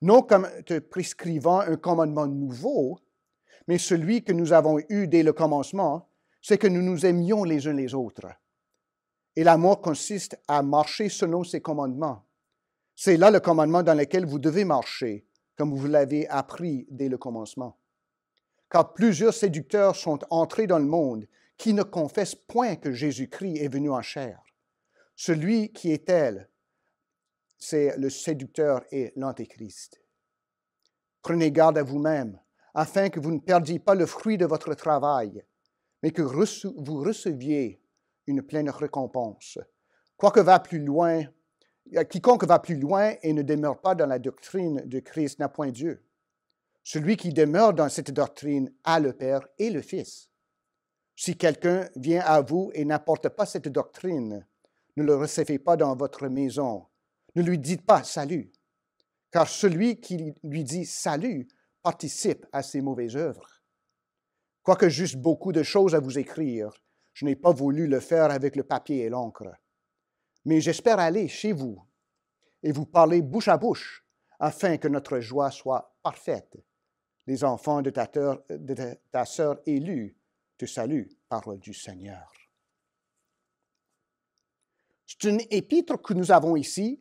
non comme te prescrivant un commandement nouveau, mais celui que nous avons eu dès le commencement, c'est que nous nous aimions les uns les autres. Et l'amour consiste à marcher selon ses commandements. C'est là le commandement dans lequel vous devez marcher, comme vous l'avez appris dès le commencement. Car plusieurs séducteurs sont entrés dans le monde qui ne confessent point que Jésus-Christ est venu en chair. Celui qui est tel, c'est le séducteur et l'antéchrist. Prenez garde à vous-même, afin que vous ne perdiez pas le fruit de votre travail, mais que vous receviez une pleine récompense. Quiconque va plus loin et ne demeure pas dans la doctrine de Christ n'a point Dieu. Celui qui demeure dans cette doctrine a le Père et le Fils. Si quelqu'un vient à vous et n'apporte pas cette doctrine, ne le recevez pas dans votre maison. Ne lui dites pas « salut », car celui qui lui dit « salut » participe à ses mauvaises œuvres. Quoique j'eusse beaucoup de choses à vous écrire, je n'ai pas voulu le faire avec le papier et l'encre. Mais j'espère aller chez vous et vous parler bouche à bouche, afin que notre joie soit parfaite. Les enfants de ta sœur élue te saluent, parole du Seigneur. C'est une épître que nous avons ici,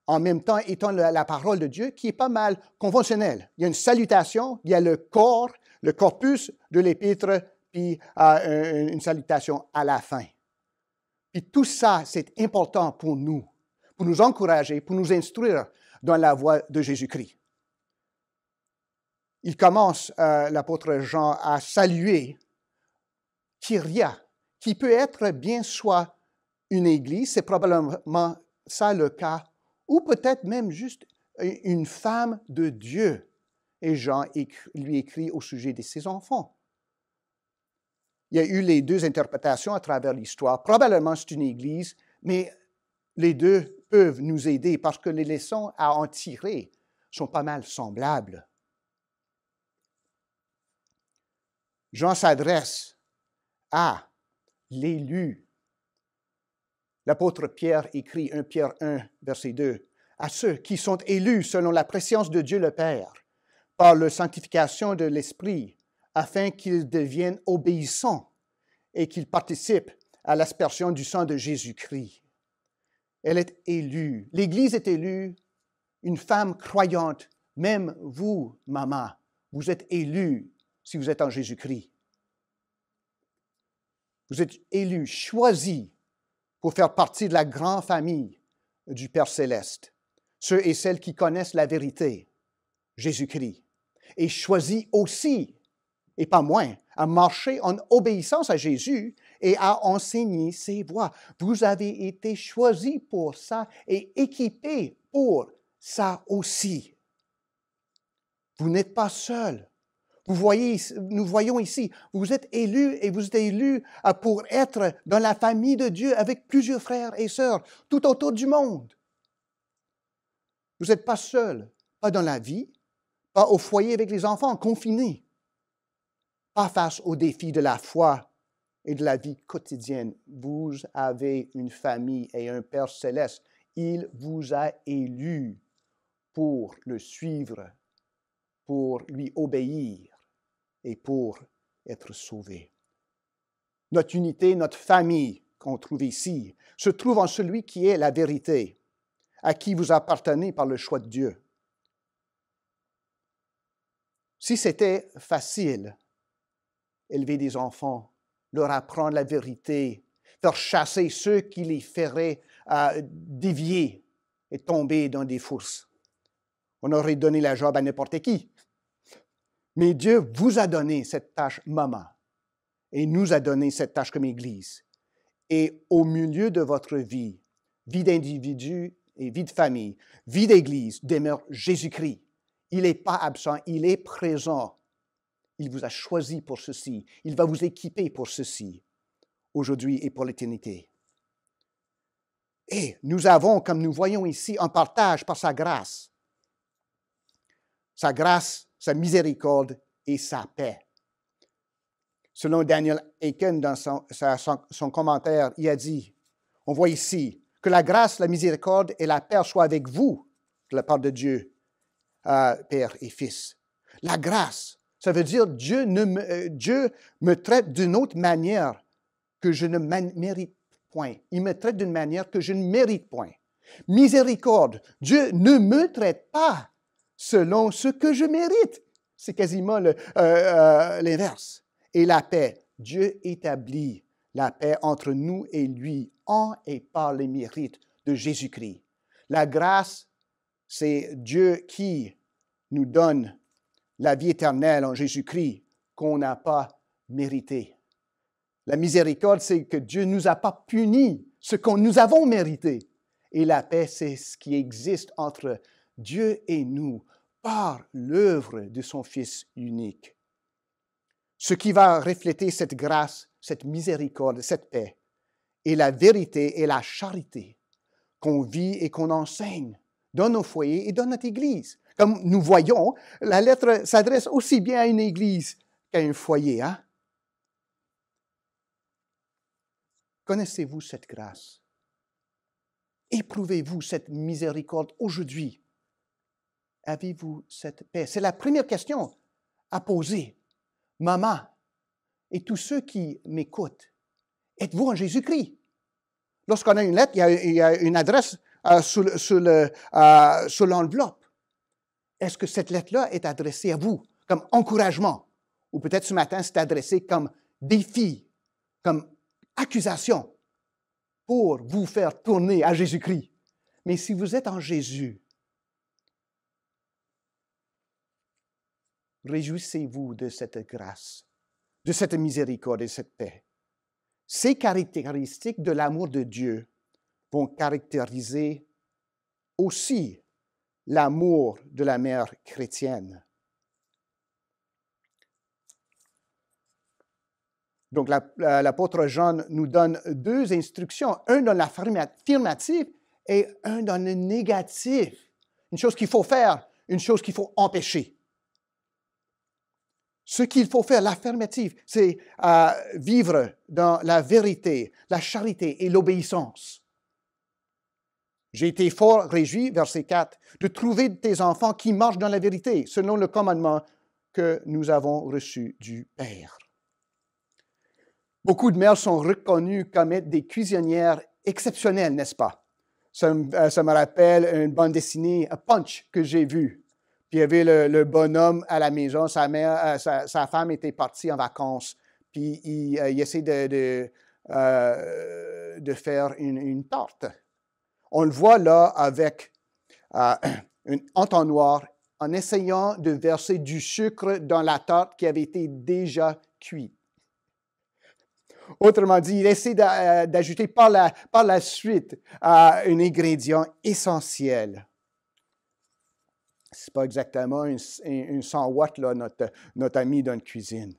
en même temps étant la parole de Dieu, qui est pas mal conventionnelle. Il y a une salutation, il y a le corpus de l'épître, puis une salutation à la fin. Puis tout ça, c'est important pour nous encourager, pour nous instruire dans la voie de Jésus-Christ. Il commence, l'apôtre Jean, à saluer Kyria, qui peut être bien soit une église, c'est probablement ça le cas, ou peut-être même juste une femme de Dieu. Et Jean lui écrit au sujet de ses enfants. Il y a eu les 2 interprétations à travers l'histoire. Probablement c'est une église, mais les 2 peuvent nous aider parce que les leçons à en tirer sont pas mal semblables. Jean s'adresse à l'élu. L'apôtre Pierre écrit 1 Pierre 1, verset 2, « À ceux qui sont élus selon la préscience de Dieu le Père, par la sanctification de l'Esprit, afin qu'ils deviennent obéissants et qu'ils participent à l'aspersion du sang de Jésus-Christ. » Elle est élue. L'Église est élue. Une femme croyante, même vous, maman, vous êtes élue si vous êtes en Jésus-Christ. Vous êtes élus, choisis pour faire partie de la grande famille du Père céleste. Ceux et celles qui connaissent la vérité, Jésus-Christ. Et choisis aussi, et pas moins, à marcher en obéissance à Jésus et à enseigner ses voies. Vous avez été choisis pour ça et équipés pour ça aussi. Vous n'êtes pas seuls. Nous voyons ici, vous êtes élus et vous êtes élus pour être dans la famille de Dieu avec plusieurs frères et sœurs tout autour du monde. Vous n'êtes pas seuls, pas dans la vie, pas au foyer avec les enfants, confinés, pas face aux défis de la foi et de la vie quotidienne. Vous avez une famille et un Père céleste. Il vous a élus pour le suivre, pour lui obéir et pour être sauvés. notre unité, notre famille qu'on trouve ici, se trouve en celui qui est la vérité, à qui vous appartenez par le choix de Dieu. Si c'était facile, élever des enfants, leur apprendre la vérité, faire chasser ceux qui les feraient dévier et tomber dans des fourses, on aurait donné la job à n'importe qui. Mais Dieu vous a donné cette tâche, maman, et nous a donné cette tâche comme Église. Et au milieu de votre vie, vie d'individu et vie de famille, vie d'Église, demeure Jésus-Christ. Il n'est pas absent, il est présent. Il vous a choisi pour ceci. Il va vous équiper pour ceci, aujourd'hui et pour l'éternité. Et nous avons, comme nous voyons ici, un partage par sa grâce. Sa grâce, sa miséricorde et sa paix. Selon Daniel Aiken, dans son commentaire, il a dit, on voit ici, que la grâce, la miséricorde et la paix soient avec vous, de la part de Dieu, Père et Fils. La grâce, ça veut dire Dieu me traite d'une autre manière que je ne mérite point. Il me traite d'une manière que je ne mérite point. Miséricorde, Dieu ne me traite pas selon ce que je mérite. C'est quasiment l'inverse. Et la paix, Dieu établit la paix entre nous et lui en et par les mérites de Jésus-Christ. La grâce, c'est Dieu qui nous donne la vie éternelle en Jésus-Christ qu'on n'a pas mérité. La miséricorde, c'est que Dieu ne nous a pas puni ce que nous avons mérité. Et la paix, c'est ce qui existe entre Dieu et nous par l'œuvre de son Fils unique. Ce qui va refléter cette grâce, cette miséricorde, cette paix, est la vérité et la charité qu'on vit et qu'on enseigne dans nos foyers et dans notre Église. Comme nous voyons, la lettre s'adresse aussi bien à une Église qu'à un foyer. Hein? Connaissez-vous cette grâce? Éprouvez-vous cette miséricorde aujourd'hui? Avez-vous cette paix? C'est la première question à poser. Maman, et tous ceux qui m'écoutent, êtes-vous en Jésus-Christ? Lorsqu'on a une lettre, il y a une adresse sur l'enveloppe. Est-ce que cette lettre-là est adressée à vous comme encouragement? Ou peut-être ce matin, c'est adressé comme défi, comme accusation pour vous faire tourner à Jésus-Christ. Mais si vous êtes en Jésus, réjouissez-vous de cette grâce, de cette miséricorde et de cette paix. Ces caractéristiques de l'amour de Dieu vont caractériser aussi l'amour de la mère chrétienne. Donc, l'apôtre Jean nous donne deux instructions, un dans l'affirmatif et un dans le négatif. Une chose qu'il faut faire, une chose qu'il faut empêcher. Ce qu'il faut faire, l'affirmative, c'est vivre dans la vérité, la charité et l'obéissance. J'ai été fort réjoui, verset 4, de trouver tes enfants qui marchent dans la vérité, selon le commandement que nous avons reçu du Père. Beaucoup de mères sont reconnues comme être des cuisinières exceptionnelles, n'est-ce pas? Ça me rappelle une bande dessinée, Punch, que j'ai vue. Puis il y avait le bonhomme à la maison, sa femme était partie en vacances, puis il essaie de faire une tarte. On le voit là avec un entonnoir en essayant de verser du sucre dans la tarte qui avait été déjà cuite. Autrement dit, il essaie d'ajouter par la suite un ingrédient essentiel. Ce n'est pas exactement une 100 watts, là, notre ami dans la cuisine.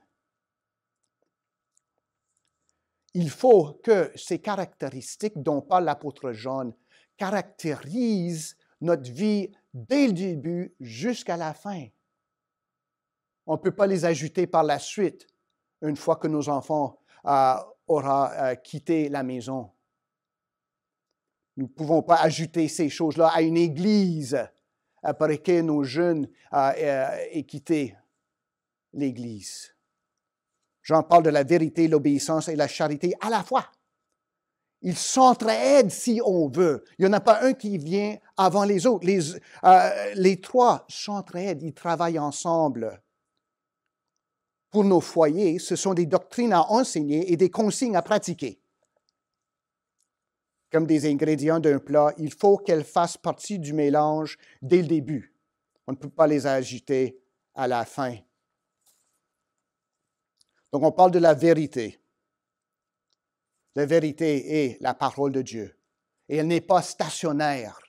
Il faut que ces caractéristiques dont parle l'apôtre Jean caractérisent notre vie dès le début jusqu'à la fin. On ne peut pas les ajouter par la suite, une fois que nos enfants auront quitté la maison. Nous ne pouvons pas ajouter ces choses-là à une église après que nos jeunes aient quitté l'Église. Jean parle de la vérité, l'obéissance et la charité à la fois. Ils s'entraident si on veut. Il n'y en a pas un qui vient avant les autres. Les trois s'entraident, ils travaillent ensemble. Pour nos foyers, ce sont des doctrines à enseigner et des consignes à pratiquer. Comme des ingrédients d'un plat, il faut qu'elles fassent partie du mélange dès le début. On ne peut pas les ajouter à la fin. Donc, on parle de la vérité. La vérité est la parole de Dieu. Et elle n'est pas stationnaire.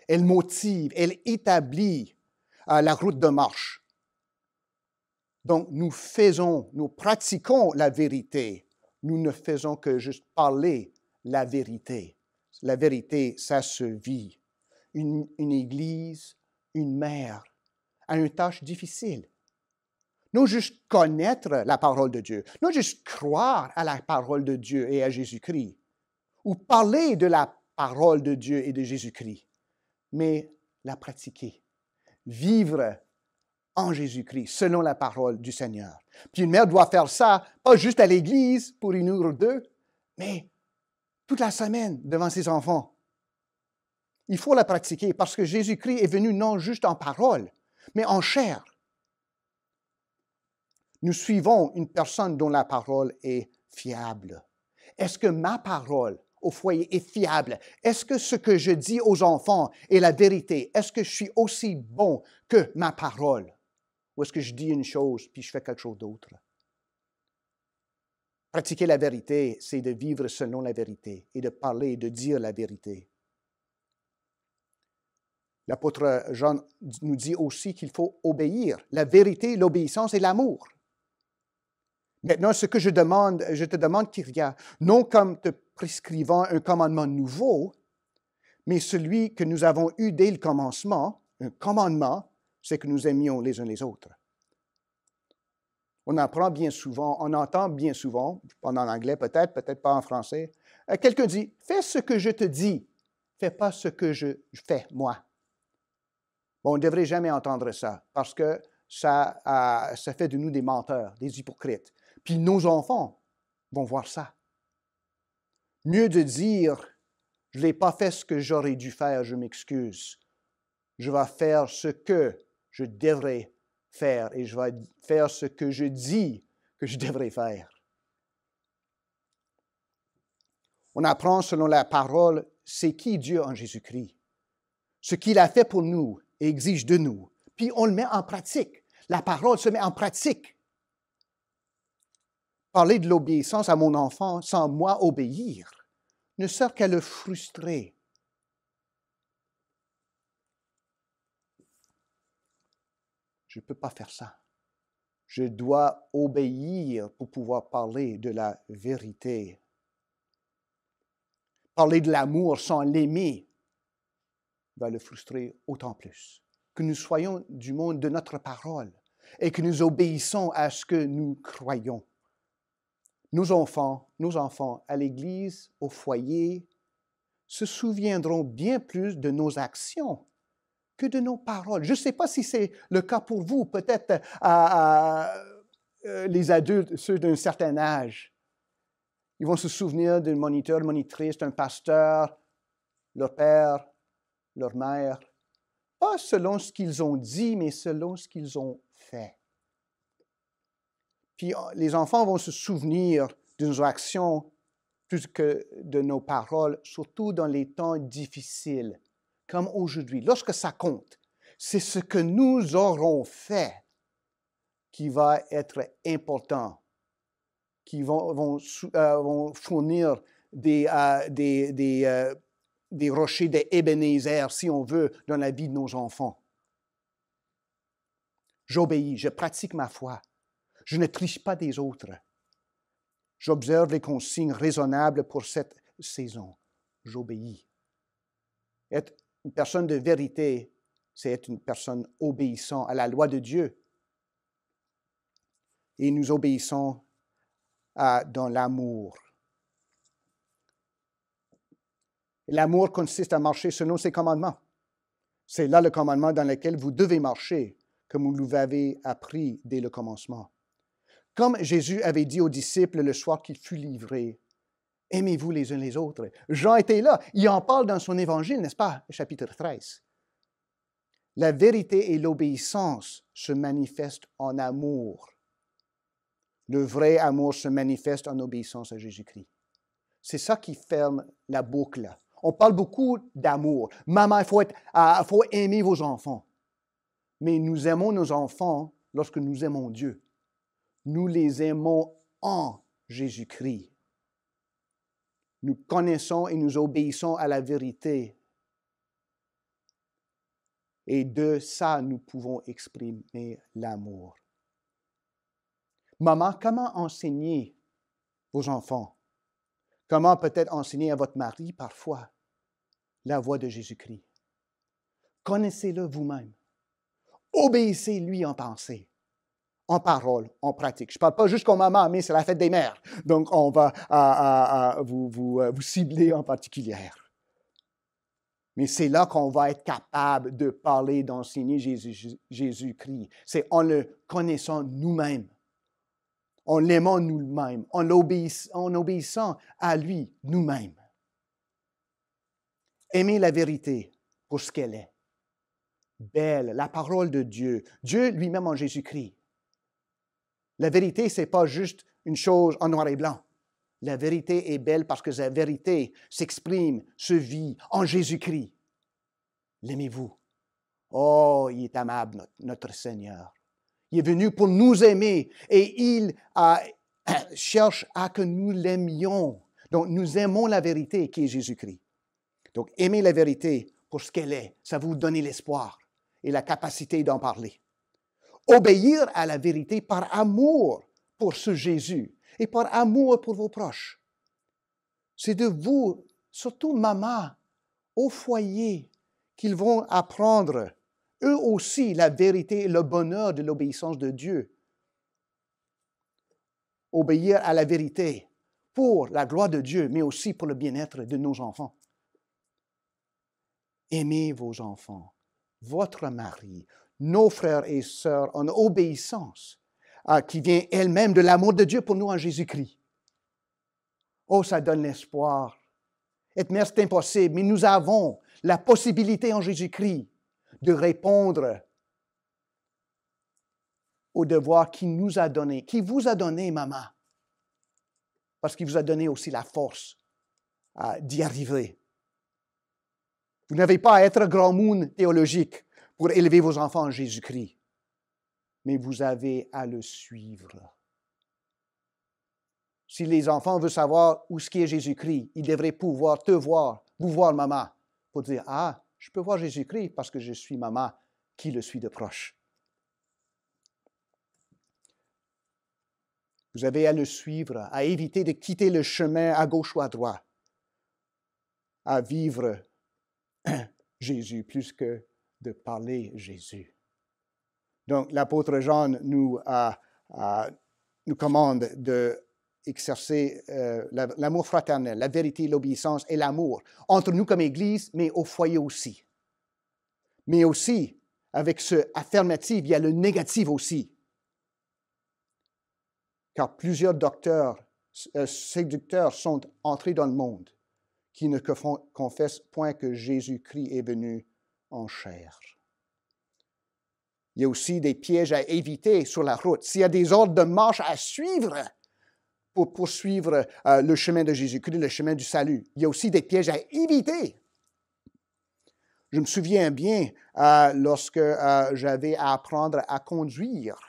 Elle motive, elle établit la route de marche. Donc, nous pratiquons la vérité. Nous ne faisons que juste parler la vérité. La vérité, ça se vit. Une église, une mère, a une tâche difficile. Non juste connaître la parole de Dieu, non juste croire à la parole de Dieu et à Jésus-Christ, ou parler de la parole de Dieu et de Jésus-Christ, mais la pratiquer, vivre en Jésus-Christ, selon la parole du Seigneur. Puis une mère doit faire ça, pas juste à l'église pour une heure ou deux, mais toute la semaine devant ses enfants. Il faut la pratiquer parce que Jésus-Christ est venu non juste en parole, mais en chair. Nous suivons une personne dont la parole est fiable. Est-ce que ma parole au foyer est fiable? Est-ce que ce que je dis aux enfants est la vérité? Est-ce que je suis aussi bon que ma parole? Ou est-ce que je dis une chose puis je fais quelque chose d'autre? Pratiquer la vérité, c'est de vivre selon la vérité et de parler et de dire la vérité. L'apôtre Jean nous dit aussi qu'il faut obéir. La vérité, l'obéissance et l'amour. Maintenant, ce que je te demande, Kyria, non comme te prescrivant un commandement nouveau, mais celui que nous avons eu dès le commencement, un commandement, c'est que nous aimions les uns les autres. On apprend bien souvent, on entend bien souvent, en anglais peut-être, peut-être pas en français, quelqu'un dit « Fais ce que je te dis, fais pas ce que je fais, moi. » Bon, on ne devrait jamais entendre ça, parce que ça fait de nous des menteurs, des hypocrites. Puis nos enfants vont voir ça. Mieux de dire, je n'ai pas fait ce que j'aurais dû faire, je m'excuse. Je vais faire ce que je devrais faire et je vais faire ce que je dis que je devrais faire. On apprend selon la parole, c'est qui Dieu en Jésus-Christ. Ce qu'il a fait pour nous et exige de nous. Puis on le met en pratique. La parole se met en pratique. Parler de l'obéissance à mon enfant sans moi obéir ne sert qu'à le frustrer. Je ne peux pas faire ça. Je dois obéir pour pouvoir parler de la vérité. Parler de l'amour sans l'aimer va le frustrer autant plus. Que nous soyons du monde de notre parole et que nous obéissons à ce que nous croyons. Nos enfants à l'église, au foyer, se souviendront bien plus de nos actions que de nos paroles. Je ne sais pas si c'est le cas pour vous, peut-être les adultes, ceux d'un certain âge. Ils vont se souvenir d'un moniteur, monitrice, d'un pasteur, leur père, leur mère, pas selon ce qu'ils ont dit, mais selon ce qu'ils ont fait. Puis les enfants vont se souvenir de nos actions plus que de nos paroles, surtout dans les temps difficiles, comme aujourd'hui. Lorsque ça compte, c'est ce que nous aurons fait qui va être important, qui vont fournir des rochers d'Ebenezer, si on veut, dans la vie de nos enfants. J'obéis, je pratique ma foi. Je ne triche pas des autres. J'observe les consignes raisonnables pour cette saison. J'obéis. Être une personne de vérité, c'est être une personne obéissant à la loi de Dieu. Et nous obéissons dans l'amour. L'amour consiste à marcher selon ses commandements. C'est là le commandement dans lequel vous devez marcher, comme vous l'avez appris dès le commencement. Comme Jésus avait dit aux disciples le soir qu'il fut livré, « Aimez-vous les uns les autres. » Jean était là. Il en parle dans son évangile, n'est-ce pas, chapitre 13. La vérité et l'obéissance se manifestent en amour. Le vrai amour se manifeste en obéissance à Jésus-Christ. C'est ça qui ferme la boucle. On parle beaucoup d'amour. Maman, il faut aimer vos enfants. Mais nous aimons nos enfants lorsque nous aimons Dieu. Nous les aimons en Jésus-Christ. Nous connaissons et nous obéissons à la vérité. Et de ça, nous pouvons exprimer l'amour. Maman, comment enseigner vos enfants? Comment peut-être enseigner à votre mari parfois la voie de Jésus-Christ? Connaissez-le vous-même. Obéissez-lui en pensée, en parole, en pratique. Je ne parle pas juste comme maman, mais c'est la fête des mères. Donc, on va vous cibler en particulier. Mais c'est là qu'on va être capable de parler, d'enseigner Jésus-Christ. C'est en le connaissant nous-mêmes, en l'aimant nous-mêmes, en obéissant à lui nous-mêmes. Aimer la vérité pour ce qu'elle est. Belle, la parole de Dieu. Dieu lui-même en Jésus-Christ. La vérité, ce n'est pas juste une chose en noir et blanc. La vérité est belle parce que la vérité s'exprime, se vit en Jésus-Christ. L'aimez-vous? Oh, il est aimable, notre Seigneur. Il est venu pour nous aimer et il cherche à que nous l'aimions. Donc, nous aimons la vérité qui est Jésus-Christ. Donc, aimer la vérité pour ce qu'elle est, ça va vous donner l'espoir et la capacité d'en parler. Obéir à la vérité par amour pour ce Jésus et par amour pour vos proches. C'est de vous, surtout maman, au foyer, qu'ils vont apprendre, eux aussi, la vérité et le bonheur de l'obéissance de Dieu. Obéir à la vérité pour la gloire de Dieu, mais aussi pour le bien-être de nos enfants. Aimez vos enfants, votre mari, nos frères et sœurs en obéissance, qui vient elle-même de l'amour de Dieu pour nous en Jésus-Christ. Oh, ça donne l'espoir. Être mère, c'est impossible, mais nous avons la possibilité en Jésus-Christ de répondre au devoir qu'il nous a donné, qu'il vous a donné, maman, parce qu'il vous a donné aussi la force d'y arriver. Vous n'avez pas à être grand monde théologique pour élever vos enfants en Jésus-Christ, mais vous avez à le suivre. Si les enfants veulent savoir où ce qui est Jésus-Christ, ils devraient pouvoir te voir, vous voir, maman, pour dire, « Ah, je peux voir Jésus-Christ parce que je suis maman qui le suit de proche. » Vous avez à le suivre, à éviter de quitter le chemin à gauche ou à droite, à vivre Jésus plus que de parler Jésus. Donc, l'apôtre Jean nous commande d'exercer l'amour fraternel, la vérité, l'obéissance et l'amour entre nous comme Église, mais au foyer aussi. Mais aussi, avec ce affirmatif, il y a le négatif aussi. Car plusieurs docteurs, séducteurs sont entrés dans le monde qui ne confessent point que Jésus-Christ est venu en chair. Il y a aussi des pièges à éviter sur la route. S'il y a des ordres de marche à suivre pour poursuivre le chemin de Jésus-Christ, le chemin du salut, il y a aussi des pièges à éviter. Je me souviens bien lorsque j'avais à apprendre à conduire.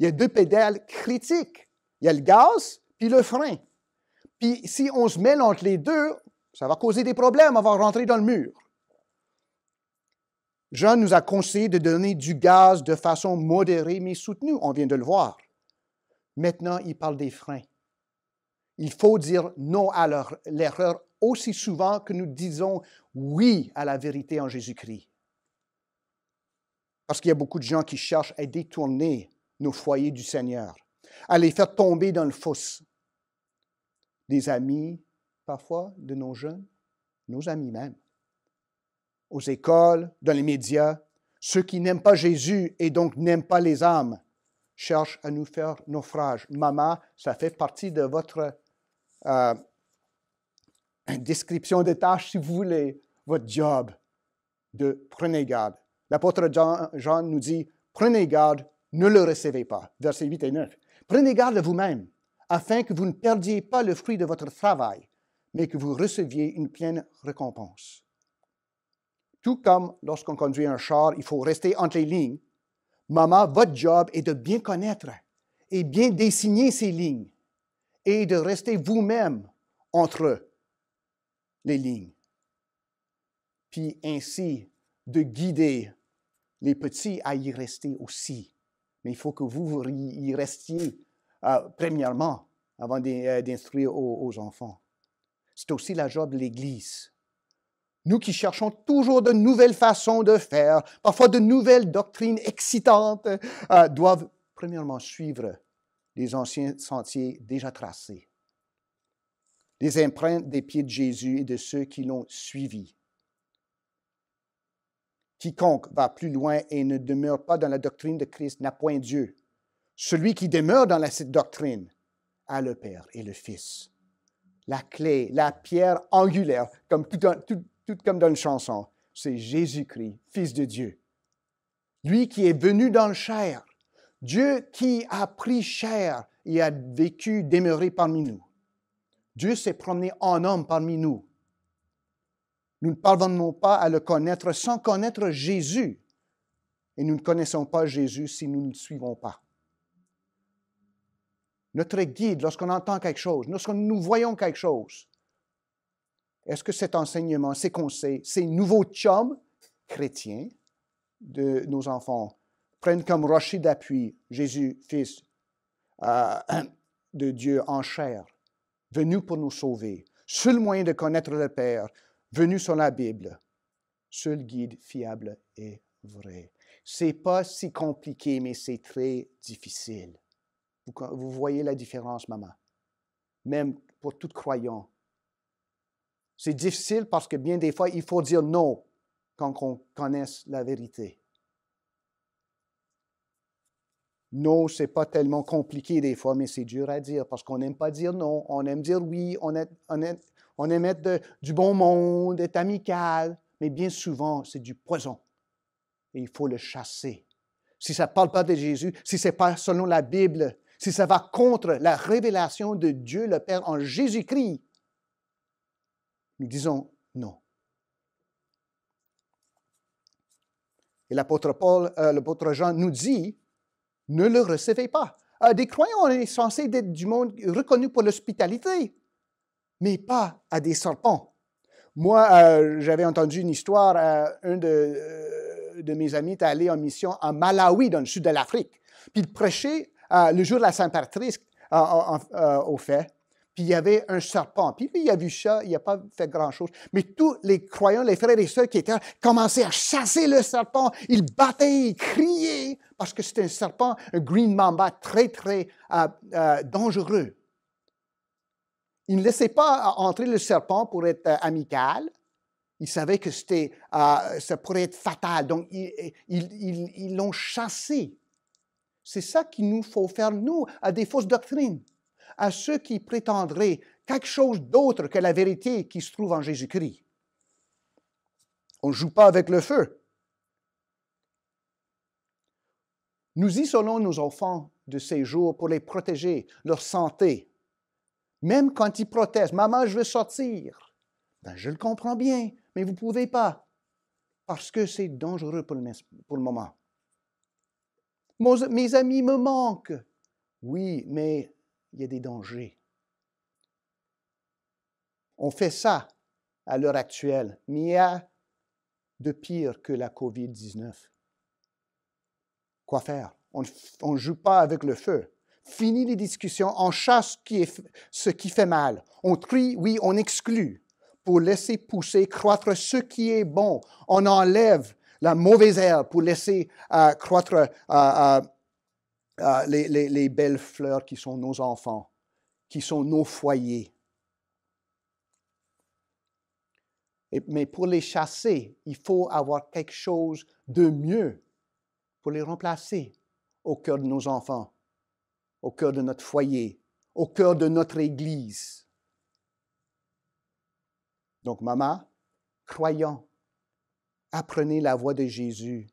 Il y a deux pédales critiques. Il y a le gaz puis le frein. Puis si on se mêle entre les deux, ça va causer des problèmes, on va rentrer dans le mur. Jean nous a conseillé de donner du gaz de façon modérée mais soutenue, on vient de le voir. Maintenant, il parle des freins. Il faut dire non à l'erreur aussi souvent que nous disons oui à la vérité en Jésus-Christ. Parce qu'il y a beaucoup de gens qui cherchent à détourner nos foyers du Seigneur, à les faire tomber dans le fosse. Des amis, parfois, de nos jeunes, nos amis même, aux écoles, dans les médias, ceux qui n'aiment pas Jésus et donc n'aiment pas les âmes, cherche à nous faire naufrage. Maman, ça fait partie de votre description de tâche, si vous voulez, votre job, de prenez garde. L'apôtre Jean nous dit, prenez garde, ne le recevez pas. Versets 8 et 9. Prenez garde de vous-même, afin que vous ne perdiez pas le fruit de votre travail, mais que vous receviez une pleine récompense. Tout comme lorsqu'on conduit un char, il faut rester entre les lignes. Maman, votre job est de bien connaître et bien dessiner ces lignes et de rester vous-même entre les lignes. Puis ainsi, de guider les petits à y rester aussi. Mais il faut que vous y restiez premièrement avant d'instruire aux enfants. C'est aussi la job de l'Église. Nous qui cherchons toujours de nouvelles façons de faire, parfois de nouvelles doctrines excitantes, doivent premièrement suivre les anciens sentiers déjà tracés, les empreintes des pieds de Jésus et de ceux qui l'ont suivi. Quiconque va plus loin et ne demeure pas dans la doctrine de Christ n'a point Dieu. Celui qui demeure dans cette doctrine a le Père et le Fils. La clé, la pierre angulaire, tout comme dans une chanson, c'est Jésus-Christ, Fils de Dieu. Lui qui est venu dans le chair, Dieu qui a pris chair et a vécu, demeuré parmi nous. Dieu s'est promené en homme parmi nous. Nous ne parvenons pas à le connaître sans connaître Jésus. Et nous ne connaissons pas Jésus si nous ne le suivons pas. Notre guide, lorsqu'on entend quelque chose, lorsque nous voyons quelque chose, est-ce que cet enseignement, ces conseils, ces nouveaux chums chrétiens de nos enfants prennent comme rocher d'appui Jésus, Fils de Dieu en chair, venu pour nous sauver, seul moyen de connaître le Père, venu sur la Bible, seul guide fiable et vrai. Ce n'est pas si compliqué, mais c'est très difficile. Vous voyez la différence, maman? Même pour tout croyant. C'est difficile parce que bien des fois, il faut dire non quand on connaisse la vérité. Non, ce n'est pas tellement compliqué des fois, mais c'est dur à dire parce qu'on n'aime pas dire non. On aime dire oui, on aime être du bon monde, être amical, mais bien souvent, c'est du poison. Et il faut le chasser. Si ça ne parle pas de Jésus, si ce n'est pas selon la Bible, si ça va contre la révélation de Dieu le Père en Jésus-Christ, nous disons non. Et l'apôtre Jean nous dit, ne le recevez pas. Des croyants, on est censé être du monde reconnu pour l'hospitalité, mais pas à des serpents. Moi, j'avais entendu une histoire, un de mes amis est allé en mission en Malawi, dans le sud de l'Afrique. Puis il prêchait le jour de la Sainte-Patrice, au fait. Puis il y avait un serpent. Puis lui, il a vu ça, il n'a pas fait grand-chose. Mais tous les croyants, les frères et sœurs qui étaient là, commençaient à chasser le serpent. Ils battaient, ils criaient, parce que c'était un serpent, un green mamba, très, très dangereux. Ils ne laissaient pas entrer le serpent pour être amical. Ils savaient que ça pourrait être fatal. Donc, ils l'ont chassé. C'est ça qu'il nous faut faire, nous, à des fausses doctrines, à ceux qui prétendraient quelque chose d'autre que la vérité qui se trouve en Jésus-Christ. On ne joue pas avec le feu. Nous isolons nos enfants de ces jours pour les protéger, leur santé. Même quand ils protestent, « Maman, je veux sortir. » Ben, je le comprends bien, mais vous ne pouvez pas, parce que c'est dangereux pour le moment. Mes amis me manquent. Oui, mais il y a des dangers. On fait ça à l'heure actuelle, mais il y a de pire que la COVID-19. Quoi faire? On ne joue pas avec le feu. Fini les discussions, on chasse ce qui fait mal. On trie, oui, on exclut pour laisser pousser, croître ce qui est bon. On enlève la mauvaise herbe pour laisser croître les belles fleurs qui sont nos enfants, qui sont nos foyers. Mais pour les chasser, il faut avoir quelque chose de mieux pour les remplacer. au cœur de nos enfants, au cœur de notre foyer, au cœur de notre Église. Donc, maman, croyons, apprenez la voix de Jésus.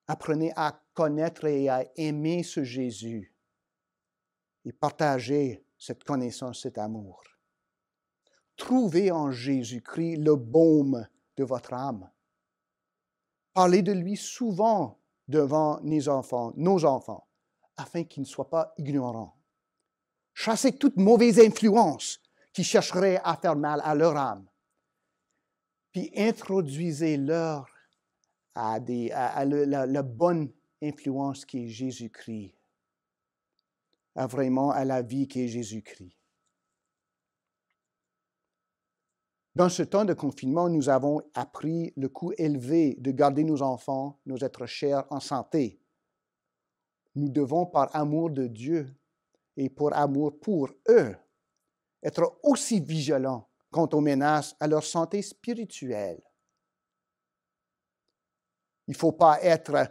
Apprenez à connaître et à aimer ce Jésus et partagez cette connaissance, cet amour. Trouvez en Jésus-Christ le baume de votre âme. Parlez de lui souvent devant nos enfants, afin qu'ils ne soient pas ignorants. Chassez toute mauvaise influence qui chercherait à faire mal à leur âme. Puis introduisez-leur à la bonne influence qui est Jésus-Christ, vraiment à la vie qui est Jésus-Christ. Dans ce temps de confinement, nous avons appris le coût élevé de garder nos enfants, nos êtres chers en santé. Nous devons, par amour de Dieu et pour amour pour eux, être aussi vigilants quant aux menaces à leur santé spirituelle. Il ne faut pas être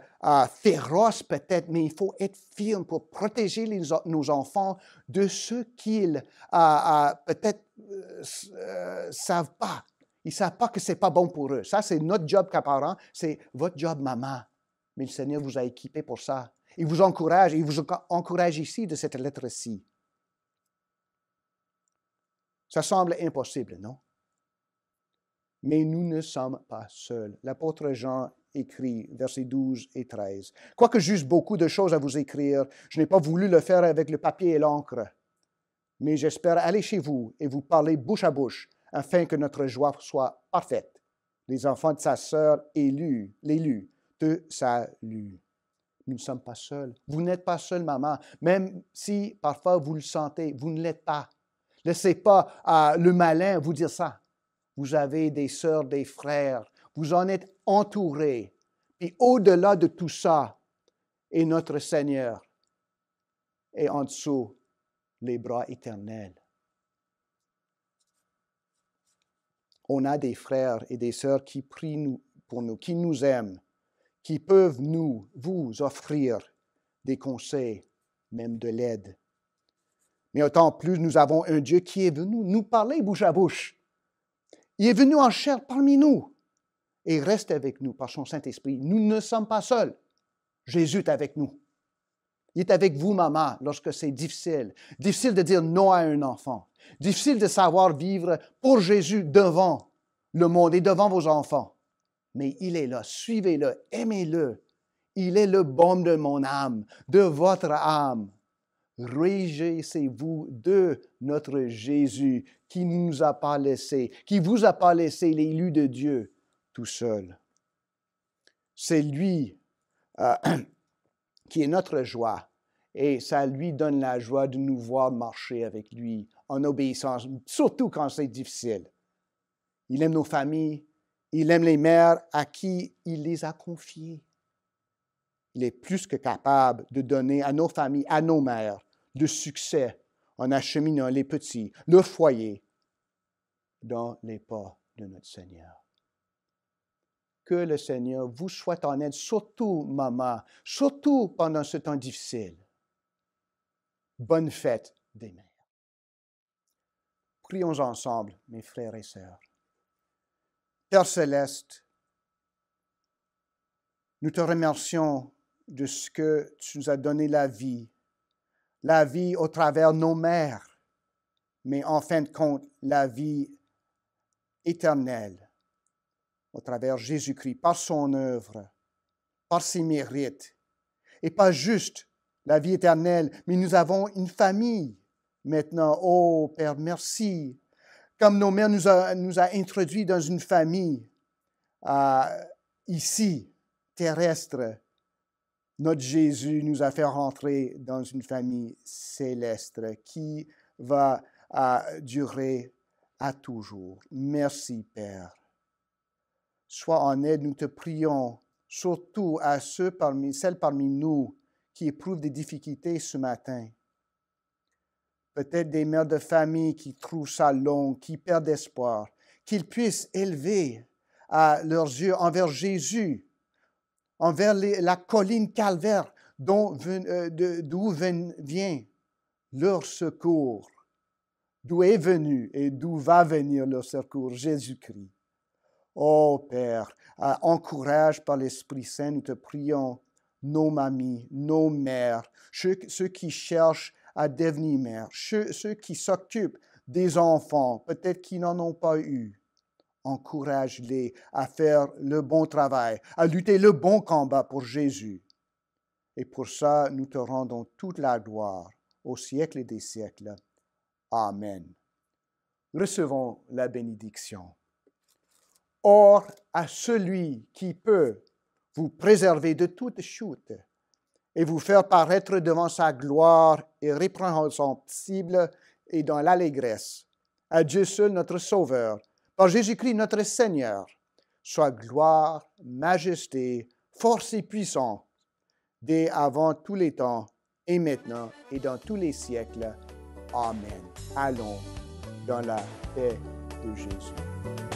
féroce peut-être, mais il faut être ferme pour protéger nos enfants de ce qu'ils peut-être savent pas. Ils ne savent pas que ce n'est pas bon pour eux. Ça, c'est notre job comme parents, c'est votre job, maman. Mais le Seigneur vous a équipé pour ça. Il vous encourage ici de cette lettre-ci. Ça semble impossible, non? Mais nous ne sommes pas seuls. L'apôtre Jean écrit, versets 12 et 13. « Quoique j'eusse beaucoup de choses à vous écrire, je n'ai pas voulu le faire avec le papier et l'encre. Mais j'espère aller chez vous et vous parler bouche à bouche, afin que notre joie soit parfaite. Les enfants de sa sœur l'élu, te saluent. » Nous ne sommes pas seuls. Vous n'êtes pas seul, maman. Même si parfois vous le sentez, vous ne l'êtes pas. Laissez pas le malin vous dire ça. Vous avez des sœurs, des frères. Vous en êtes entourés. Et au-delà de tout ça est notre Seigneur. Et en dessous, les bras éternels. On a des frères et des sœurs qui prient pour nous, qui nous aiment, qui peuvent vous offrir des conseils, même de l'aide. Mais autant plus, nous avons un Dieu qui est venu nous parler bouche à bouche. Il est venu en chair parmi nous et reste avec nous par son Saint-Esprit. Nous ne sommes pas seuls. Jésus est avec nous. Il est avec vous, maman, lorsque c'est difficile. Difficile de dire non à un enfant. Difficile de savoir vivre pour Jésus devant le monde et devant vos enfants. Mais il est là. Suivez-le, aimez-le. Il est le baume de mon âme, de votre âme. Réjouissez-vous de notre Jésus qui ne nous a pas laissés, qui vous a pas laissé l'élu de Dieu tout seul. C'est lui qui est notre joie et ça lui donne la joie de nous voir marcher avec lui en obéissance, surtout quand c'est difficile. Il aime nos familles, il aime les mères à qui il les a confiées. Il est plus que capable de donner à nos familles, à nos mères, de succès en acheminant les petits, leur foyer, dans les pas de notre Seigneur. Que le Seigneur vous soit en aide, surtout, maman, surtout pendant ce temps difficile. Bonne fête des mères. Prions ensemble, mes frères et sœurs. Père céleste, nous te remercions de ce que tu nous as donné la vie au travers nos mères, mais en fin de compte, la vie éternelle au travers Jésus-Christ, par son œuvre, par ses mérites, et pas juste la vie éternelle, mais nous avons une famille maintenant. Oh Père, merci. Comme nos mères nous a introduits dans une famille ici, terrestre, notre Jésus nous a fait rentrer dans une famille céleste qui va durer à toujours. Merci, Père. Sois en aide, nous te prions, surtout à celles parmi nous qui éprouvent des difficultés ce matin. Peut-être des mères de famille qui trouvent ça long, qui perdent espoir, qu'ils puissent élever leurs yeux envers Jésus, envers la colline calvaire, d'où vient leur secours, d'où est venu et d'où va venir leur secours, Jésus-Christ. Ô Père, encourage par l'Esprit Saint, nous te prions, nos mamies, nos mères, ceux qui cherchent à devenir mères, ceux qui s'occupent des enfants, peut-être qui n'en ont pas eu. Encourage-les à faire le bon travail, à lutter le bon combat pour Jésus. Et pour ça, nous te rendons toute la gloire au siècle des siècles. Amen. Recevons la bénédiction. Or, à celui qui peut vous préserver de toute chute et vous faire paraître devant sa gloire irrépréhensible et dans l'allégresse, à Dieu seul notre Sauveur, par Jésus-Christ notre Seigneur, soit gloire, majesté, force et puissance, dès avant tous les temps, et maintenant, et dans tous les siècles. Amen. Allons dans la paix de Jésus.